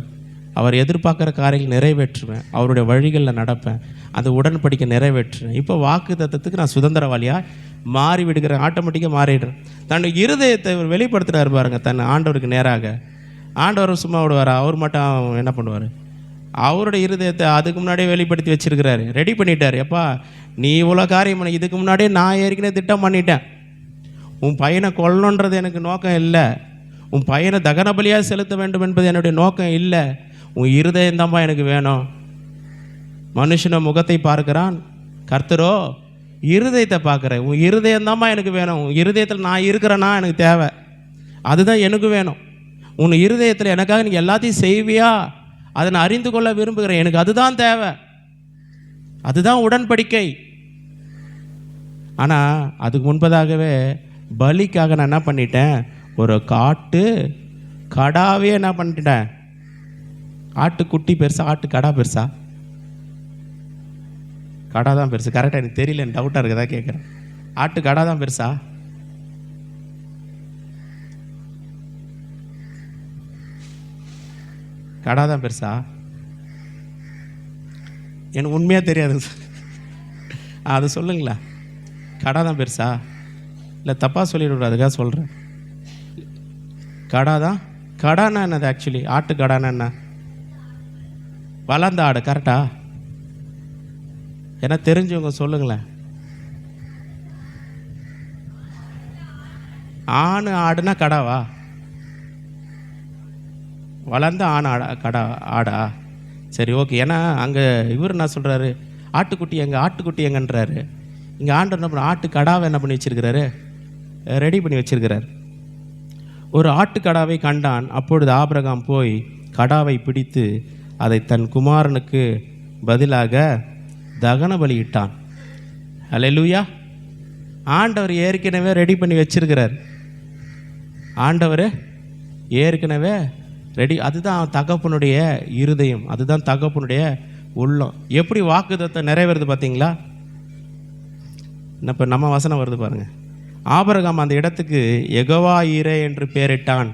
அவர் எதிர்பார்க்குற காரியங்கள் நிறைவேற்றுவேன், அவருடைய வழிகளில் நடப்பேன், அந்த உடன்படிக்கை நிறைவேற்றுவேன். இப்போ வாக்குத்தத்தத்துக்கு நான் சுதந்திரவாளியாக மாறி விடுகிறேன், ஆட்டோமேட்டிக்காக மாறிடுறேன். தன்னுடைய இருதயத்தை அவர் வெளிப்படுத்துகிறார் பாருங்க, தன் ஆண்டவருக்கு நேராக. ஆண்டவர் சும்மா விடுவார், அவர் மட்டும் என்ன பண்ணுவார், அவருடைய இருதயத்தை அதுக்கு முன்னாடியே வெளிப்படுத்தி வச்சிருக்கிறாரு, ரெடி பண்ணிட்டார். எப்பா நீ இவ்வளோ காரியம் பண்ண, இதுக்கு முன்னாடியே நான் ஏற்கனவே திட்டம் பண்ணிட்டேன். உன் பையனை கொல்லணுன்றது எனக்கு நோக்கம் இல்லை, உன் பையனை தகன பலியாக செலுத்த வேண்டும் என்பது என்னுடைய நோக்கம் இல்லை, உன் இருதயம்தான்ப்பா எனக்கு வேணும். மனுஷனை முகத்தை பார்க்கிறான், கர்த்தரோ இருதயத்தை பார்க்குறேன். உன் இருதயம்தான்ப்பா எனக்கு வேணும், உன் இருதயத்தில் நான் இருக்கிறேன்னா எனக்கு தேவை, அதுதான் எனக்கு வேணும். உன் இருதயத்தில் எனக்காக நீ எல்லாத்தையும் செய்வியா, அதை நான் அறிந்து கொள்ள விரும்புகிறேன், எனக்கு அதுதான் தேவை, அதுதான் உடன்படிக்கை. ஆனால் அதுக்கு முன்பதாகவே பலிக்காக நான் என்ன பண்ணிட்டேன், ஒரு காட்டு கடாவே என்ன பண்ணிட்டேன், ஆட்டுக்குட்டி பெருசா, ஆட்டு கடா பெருசா? கடா தான் பெருசு. கரெக்டாக எனக்கு தெரியல, எனக்கு டவுட்டாக இருக்குதா கேட்குறேன். ஆட்டு கடா தான் பெருசா? கடா தான் பெருசா? எனக்கு உண்மையாக தெரியாது. அது சொல்லுங்களேன். கடா தான் பெருசா? இல்லை தப்பாக சொல்லிவிடுற, அதுக்காக சொல்கிறேன். கடா தான். கடானா என்னது ஆக்சுவலி? ஆட்டு கடானா என்ன? வளர்ந்த ஆடு. கரெக்டா? ஏன்னா தெரிஞ்சவங்க சொல்லுங்களேன். ஆணு ஆடுனா கடாவா? வளர்ந்த கடா ஆடா? சரி, ஓகே. ஏன்னா அங்கே இவர் என்ன சொல்கிறாரு, ஆட்டுக்குட்டி எங்கன்றாரு. இங்கே ஆண்டவர் என்ன பண்ண, ஆட்டு கடாவை என்ன பண்ணி வச்சிருக்கிறாரு, ரெடி பண்ணி வச்சிருக்கிறார். ஒரு ஆட்டுக்கடாவை கண்டான். அப்பொழுது ஆபிரகாம் போய் கடாவை பிடித்து அதை தன் குமாரனுக்கு பதிலாக தகன பலியிட்டான். அல்லேலூயா. ஆண்டவர் ஏற்கனவே ரெடி பண்ணி வச்சிருக்கிறார். ஆண்டவர் ஏற்கனவே ரெடி. அதுதான் தகப்பனுடைய இருதயம், அதுதான் தகப்பனுடைய உள்ளம். எப்படி வாக்குத்தத்தம் நிறைவேறுது பார்த்தீங்களா? இப்போ நம்ம வசனம் வருது பாருங்க. ஆபிரகாம் அந்த இடத்துக்கு யெகோவா ஈரே என்று பெயரிட்டான்.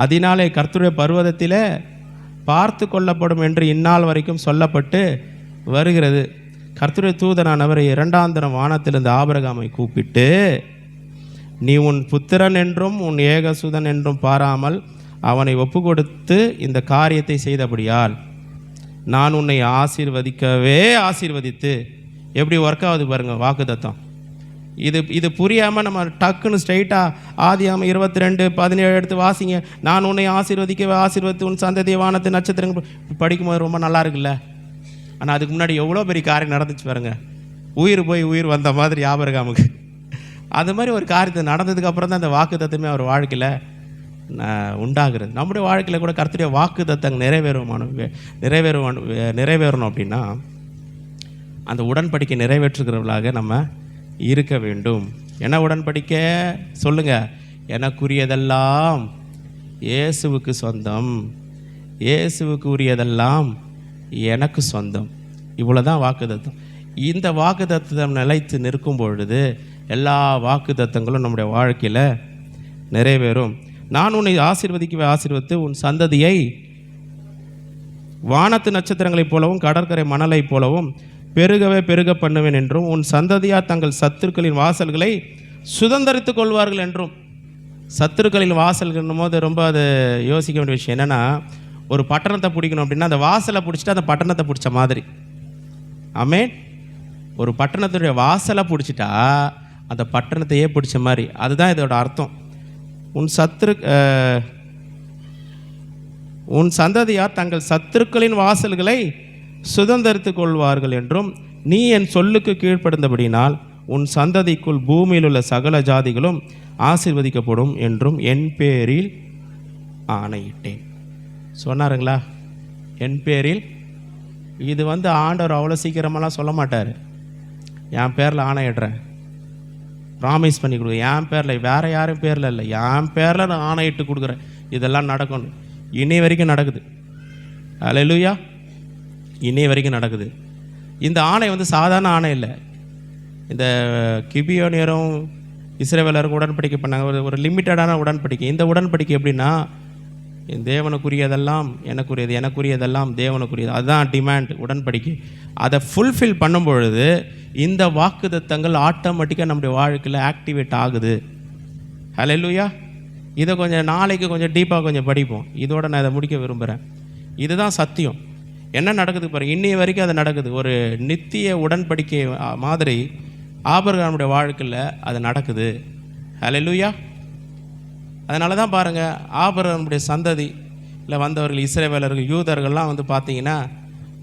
அதனாலே கர்த்தருடைய பர்வதத்திலே பார்த்து கொள்ளப்படும் என்று இந்நாள் வரைக்கும் சொல்லப்பட்டு வருகிறது. கர்த்தருடைய தூதனானவர் இரண்டாந்தரம் வானத்திலிருந்து ஆபிரகாமை கூப்பிட்டு, நீ உன் புத்திரன் என்றும் உன் ஏகசுதன் என்றும் பாராமல் அவனை ஒப்பு கொடுத்து இந்த காரியத்தை செய்தபடியால் நான் உன்னை ஆசீர்வதிக்கவே ஆசீர்வதித்து. எப்படி ஒர்க் ஆகுது பாருங்கள் வாக்குத்தத்தம். இது புரியாமல் நம்ம டக்குன்னு ஸ்ட்ரைட்டாக ஆதியாகமம் 22:17 எடுத்து வாசிங்க. நான் உன்னை ஆசீர்வதிக்கவே ஆசீர்வதித்து உன் சந்ததியை வானத்து நட்சத்திரங்கள் படிக்கும்போது ரொம்ப நல்லா இருக்குல்ல. ஆனால் அதுக்கு முன்னாடி எவ்வளோ பெரிய காரியம் நடந்துச்சு பாருங்க. உயிர் போய் உயிர் வந்த மாதிரி ஆபிரகாமுக்கு அது மாதிரி ஒரு காரியத்தை நடந்ததுக்கப்புறம் தான் அந்த வாக்குத்தத்தமே அவர் வாழ்க்கையில் உண்டாகிறது. நம்முடைய வாழ்க்கையில் கூட கர்த்தருடைய வாக்குத்தத்தம் நிறைவேறணும் அப்படின்னா அந்த உடன்படிக்கை நிறைவேற்றுகிறவர்களாக நம்ம இருக்க வேண்டும். என்ன உடன்படிக்கை சொல்லுங்க? எனக்குரியதெல்லாம் இயேசுவுக்கு சொந்தம், இயேசுவுக்கு உரியதெல்லாம் எனக்கு சொந்தம். இவ்வளோதான் வாக்குத்தத்தம். இந்த வாக்குத்தத்தம் நிலைத்து நிற்கும் பொழுது எல்லா வாக்குத்தத்தங்களும் நம்முடைய வாழ்க்கையில் நிறைவேறும். நான் உன்னை ஆசீர்வதிக்கவே ஆசீர்வதித்து உன் சந்ததியை வானத்து நட்சத்திரங்களைப் போலவும் கடற்கரை மணலைப் போலவும் பெருகவே பெருக பண்ணுவேன் என்றும் உன் சந்ததியார் தங்கள் சத்துருக்களின் வாசல்களை சுதந்தரித்துக் கொள்வார்கள் என்றும். சத்துருக்களின் வாசல்கள்னும் போது ரொம்ப அது யோசிக்க வேண்டிய விஷயம். என்னென்னா, ஒரு பட்டணத்தை பிடிக்கணும் அப்படின்னா அந்த வாசலை பிடிச்சிட்டு அந்த பட்டணத்தை பிடிச்ச மாதிரி. ஆமென். ஒரு பட்டணத்துடைய வாசலை பிடிச்சிட்டா அந்த பட்டணத்தையே பிடிச்ச மாதிரி. அதுதான் இதோட அர்த்தம். உன் சந்ததியார் தங்கள் சத்துருக்களின் வாசல்களை சுதந்தரித்துக் கொள்வார்கள் என்றும் நீ என் சொல்லுக்கு கீழ்ப்படுந்தபடினால் உன் சந்ததிக்குள் பூமியில் உள்ள சகல ஜாதிகளும் ஆசீர்வதிக்கப்படும் என்றும் என் பேரில் ஆணையிட்டேன். சொன்னாருங்களா? என் பேரில். இது ஆண்டவர் அவ்வளோ சீக்கிரமெல்லாம் சொல்ல மாட்டார். என் பேரில் ஆணையிடுறேன், ப்ராமிஸ் பண்ணி கொடுக்குறேன். என் பேரில், வேறு யாரும் பேரில் இல்லை, என் பேரில் நான் ஆணையிட்டு கொடுக்குறேன். இதெல்லாம் நடக்கணும். இன்னை வரைக்கும் நடக்குது. அல்லேலூயா. இன்னை வரைக்கும் நடக்குது. இந்த ஆணை சாதாரண ஆணை இல்லை. இந்த கிபியோனியரும் இஸ்ரவேலரும் உடன்படிக்கை பண்ணாங்க, ஒரு லிமிட்டடான உடன்படிக்கை. இந்த உடன்படிக்கை எப்படின்னா, தேவனுக்குரியதெல்லாம் எனக்குரியது, எனக்குரியதெல்லாம் தேவனுக்குரியது. அதுதான் டிமாண்ட் உடன்படிக்கை. அதை ஃபுல்ஃபில் பண்ணும் பொழுது இந்த வாக்குத்தத்தங்கள் ஆட்டோமேட்டிக்காக நம்முடைய வாழ்க்கையில் ஆக்டிவேட் ஆகுது. ஹல்லேலூயா. இதை கொஞ்சம் நாளைக்கு கொஞ்சம் டீப்பாக கொஞ்சம் படிப்போம். இதோட நான் இதை முடிக்க விரும்புகிறேன். இதுதான் சத்தியம். என்ன நடக்குது பாருங்கள், இன்னைய வரைக்கும் அது நடக்குது. ஒரு நித்திய உடன்படிக்கை மாதிரி ஆபிரகாமுடைய வாழ்க்கையில் அது நடக்குது. ஹல்லேலூயா. அதனால தான் பாருங்கள், ஆபிரகாமுடைய சந்ததி இல்லை வந்தவர்கள் இஸ்ரவேலர்கள் யூதர்கள்லாம் பார்த்தீங்கன்னா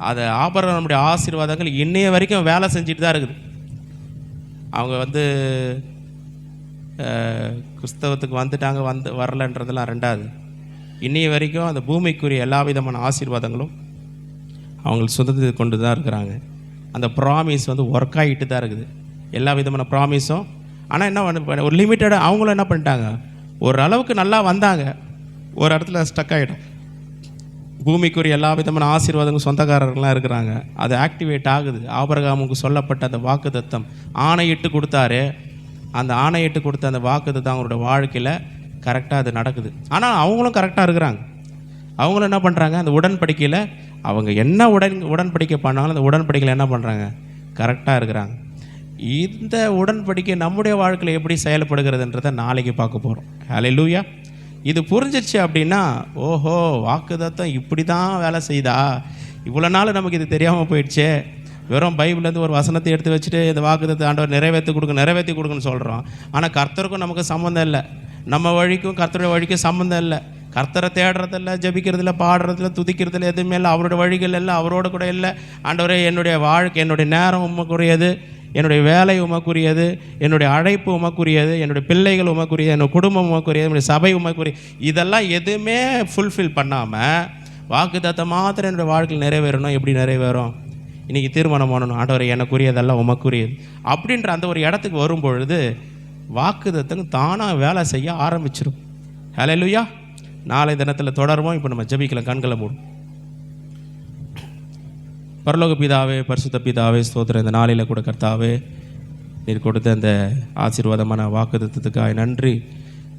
அது ஆபிரகாமுடைய ஆசீர்வாதங்கள் இன்னைய வரைக்கும் வேலை செஞ்சுட்டு தான் இருக்குது. அவங்க கிறிஸ்தவத்துக்கு வந்துட்டாங்க, வரலன்றதெல்லாம் ரெண்டாவது. இன்னைய வரைக்கும் அந்த பூமிக்குரிய எல்லா விதமான ஆசீர்வாதங்களும் அவங்களுக்கு சுதந்திர கொண்டு தான் இருக்கிறாங்க. அந்த ப்ராமிஸ் ஒர்க் ஆகிட்டு தான் இருக்குது, எல்லா விதமான ப்ராமிஸும். ஆனால் என்ன ஒரு லிமிட்டடாக அவங்களும் என்ன பண்ணிட்டாங்க, ஒரு அளவுக்கு நல்லா வந்தாங்க, ஒரு இடத்துல ஸ்டக் ஆகிடும். பூமிக்குரிய எல்லா விதமான ஆசீர்வாதங்களும் சொந்தக்காரர்கள்லாம் இருக்கிறாங்க. அது ஆக்டிவேட் ஆகுது. ஆபிரகாமுக்கு சொல்லப்பட்ட அந்த வாக்குத்தத்தம் ஆணையிட்டு கொடுத்தாரு. அந்த ஆணையிட்டு கொடுத்த அந்த வாக்குத்தத்தம் அவங்களோட வாழ்க்கையில் கரெக்டாக அது நடக்குது. ஆனால் அவங்களும் கரெக்டாக இருக்கிறாங்க. அவங்களும் என்ன பண்ணுறாங்க, அந்த உடன்படிக்கையில் அவங்க என்ன உடன்படிக்கை பண்ணாலும் அந்த உடன்படிக்கையில் என்ன பண்ணுறாங்க, கரெக்டாக இருக்கிறாங்க. இந்த உடன்படிக்கை நம்முடைய வாழ்க்கையில் எப்படி செயல்படுகிறதுன்றதை நாளைக்கு பார்க்க போகிறோம். ஹல்லேலூயா. இது புரிஞ்சிருச்சு அப்படின்னா, ஓஹோ வாக்குத்தத்தம் இப்படி தான் வேலை செய்தா, இவ்வளோ நாள் நமக்கு இது தெரியாமல் போயிடுச்சே. வெறும் பைபிள்லேருந்து ஒரு வசனத்தை எடுத்து வச்சுட்டு இந்த வாக்குத்தத்தத்தை ஆண்டவர் நிறைவேற்றி கொடுக்குன்னு சொல்கிறோம். ஆனால் கர்த்தருக்கும் நமக்கு சம்மந்தம் இல்லை, நம்ம வழிக்கும் கர்த்தருடைய வழிக்கும் சம்மந்தம் இல்லை. கர்த்தரை தேடுறதில்ல, ஜபிக்கிறதில்ல, பாடுறதில்ல, துதிக்கிறதில்ல, எதுவுமே இல்லை. அவரோட வழிகள் இல்லை, அவரோட கூட இல்லை. ஆண்டவரே என்னுடைய வாழ்க்கை, என்னுடைய நேரம் உமக்குரியது, என்னுடைய வேலை உமக்குரியது, என்னுடைய அழைப்பு உமக்குரியது, என்னுடைய பிள்ளைகள் உமக்குரியது, என்னுடைய குடும்பம் உமக்குரியது, என்னுடைய சபை உமக்குரிய, இதெல்லாம் எதுவுமே ஃபுல்ஃபில் பண்ணாமல் வாக்குத்தத்தம் மாத்திரம் என்னுடைய வாழ்க்கையில் நிறைவேறணும். எப்படி நிறைவேறும்? இன்றைக்கி தீர்மானம் பண்ணணும், ஆண்டவரை எனக்குரியதெல்லாம் உமக்குரியது அப்படின்ற அந்த ஒரு இடத்துக்கு வரும்பொழுது வாக்குத்தத்தம் தானாக வேலை செய்ய ஆரம்பிச்சிடும். ஹல்லேலூயா. நாளை தினத்தில் தொடருவோம். இப்போ நம்ம ஜெபிக்கலாம். கண்களை மூடும். பரலோக பிதாவே, பரிசுத்த பிதாவே, ஸ்தோத்திரம். இந்த நாளில் கூட கர்த்தாவே, நீர் கொடுத்த அந்த ஆசீர்வாதமான வாக்குத்தத்தத்துக்காய் நன்றி,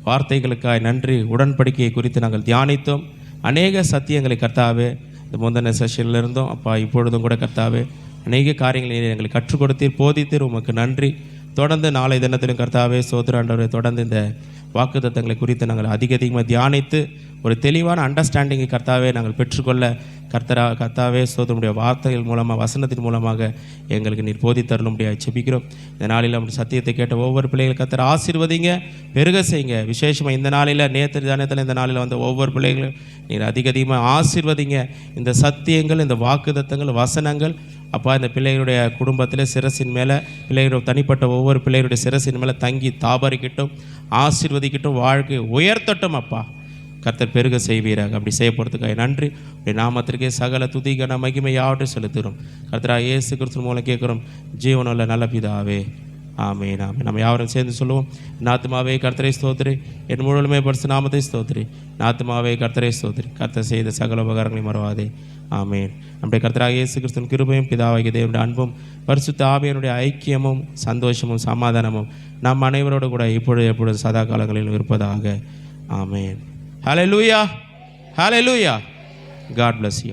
வார்த்தைகளுக்காய் நன்றி. உடன்படிக்கையை குறித்து நாங்கள் தியானித்தோம். அநேக சத்தியங்களை கர்த்தாவே இந்த முந்தின செஷனில் இருந்தோம் அப்பா. இப்பொழுதும் கூட கர்த்தாவே அநேக காரியங்களை எங்களுக்கு கற்றுக் கொடுத்தீர், போதித்தீர். உமக்கு நன்றி. தொடர்ந்து நாளை தினத்திலும் கர்த்தாவே ஸ்தோத்திரம் ஆண்டவரே, தொடர்ந்து இந்த வாக்குத்தத்தங்களை குறித்து நாங்கள் அதிகமாக தியானித்து ஒரு தெளிவான அண்டர்ஸ்டாண்டிங்கை கர்த்தாவே நாங்கள் பெற்றுக்கொள்ள கர்த்தாவே ஸ்தோத்திரமுடைய வார்த்தைகள் மூலமாக, வசனத்தின் மூலமாக எங்களுக்கு நீர் போதித்தருளும் முடியாது செபிக்கிறோம். இந்த நாளில் அப்படி சத்தியத்தை கேட்ட ஒவ்வொரு பிள்ளைகள் கர்த்தர் ஆசீர்வதிங்க, பெருக செய்யுங்க. விசேஷமாக இந்த நாளில், நேற்று தினத்தில் இந்த நாளில் வந்த ஒவ்வொரு பிள்ளைகளும் நீர் அதிகமாக ஆசீர்வதிங்க. இந்த சத்தியங்கள், இந்த வாக்குத்தத்தங்கள், வசனங்கள் அப்பா இந்த பிள்ளைகளுடைய குடும்பத்தில் சிரசின் மேலே, பிள்ளைகளுடைய தனிப்பட்ட ஒவ்வொரு பிள்ளைகளுடைய சிரசின் மேலே தங்கி தாபரிக்கட்டும், ஆசீர்வதிக்கட்டும், வாழ்க்கை உயர்த்தட்டும். அப்பா கர்த்தர் பெருக செய்வீராக. அப்படி செய்ய போகிறதுக்காக நன்றி. அப்படி நாமத்திற்கே சகல துதிக்கான மகிமையாவட்டும் செலுத்துகிறோம். கர்த்தராக இயேசு கிறிஸ்து மூலம் கேட்குறோம் ஜீவனுள்ள நல்ல பிதாவே, ஆமென் ஆமென். நம்ம யாரும் சேர்ந்து சொல்லுவோம். நாத்துமாவே கர்த்தரை ஸ்தோத்திரி, என் முழுமே பரிசு நாமத்தை ஸ்தோத்திரி. நாத்துமாவே கர்த்தரை ஸ்தோத்திரி, கர்த்தர் செய்த சகல உபகாரங்களை மறவாதே. ஆமென். நம்முடைய கர்த்தராக இயேசு கிறிஸ்துவின் கிருபையும் பிதாவாகிய தேவனுடைய அன்பும் பரிசுத்த ஆவியானுடைய ஐக்கியமும் சந்தோஷமும் சமாதானமும் நம் அனைவரோடு கூட எப்பொழுது சதா காலங்களிலும் இருப்பதாக. ஆமென். Hallelujah. Hallelujah. God bless you.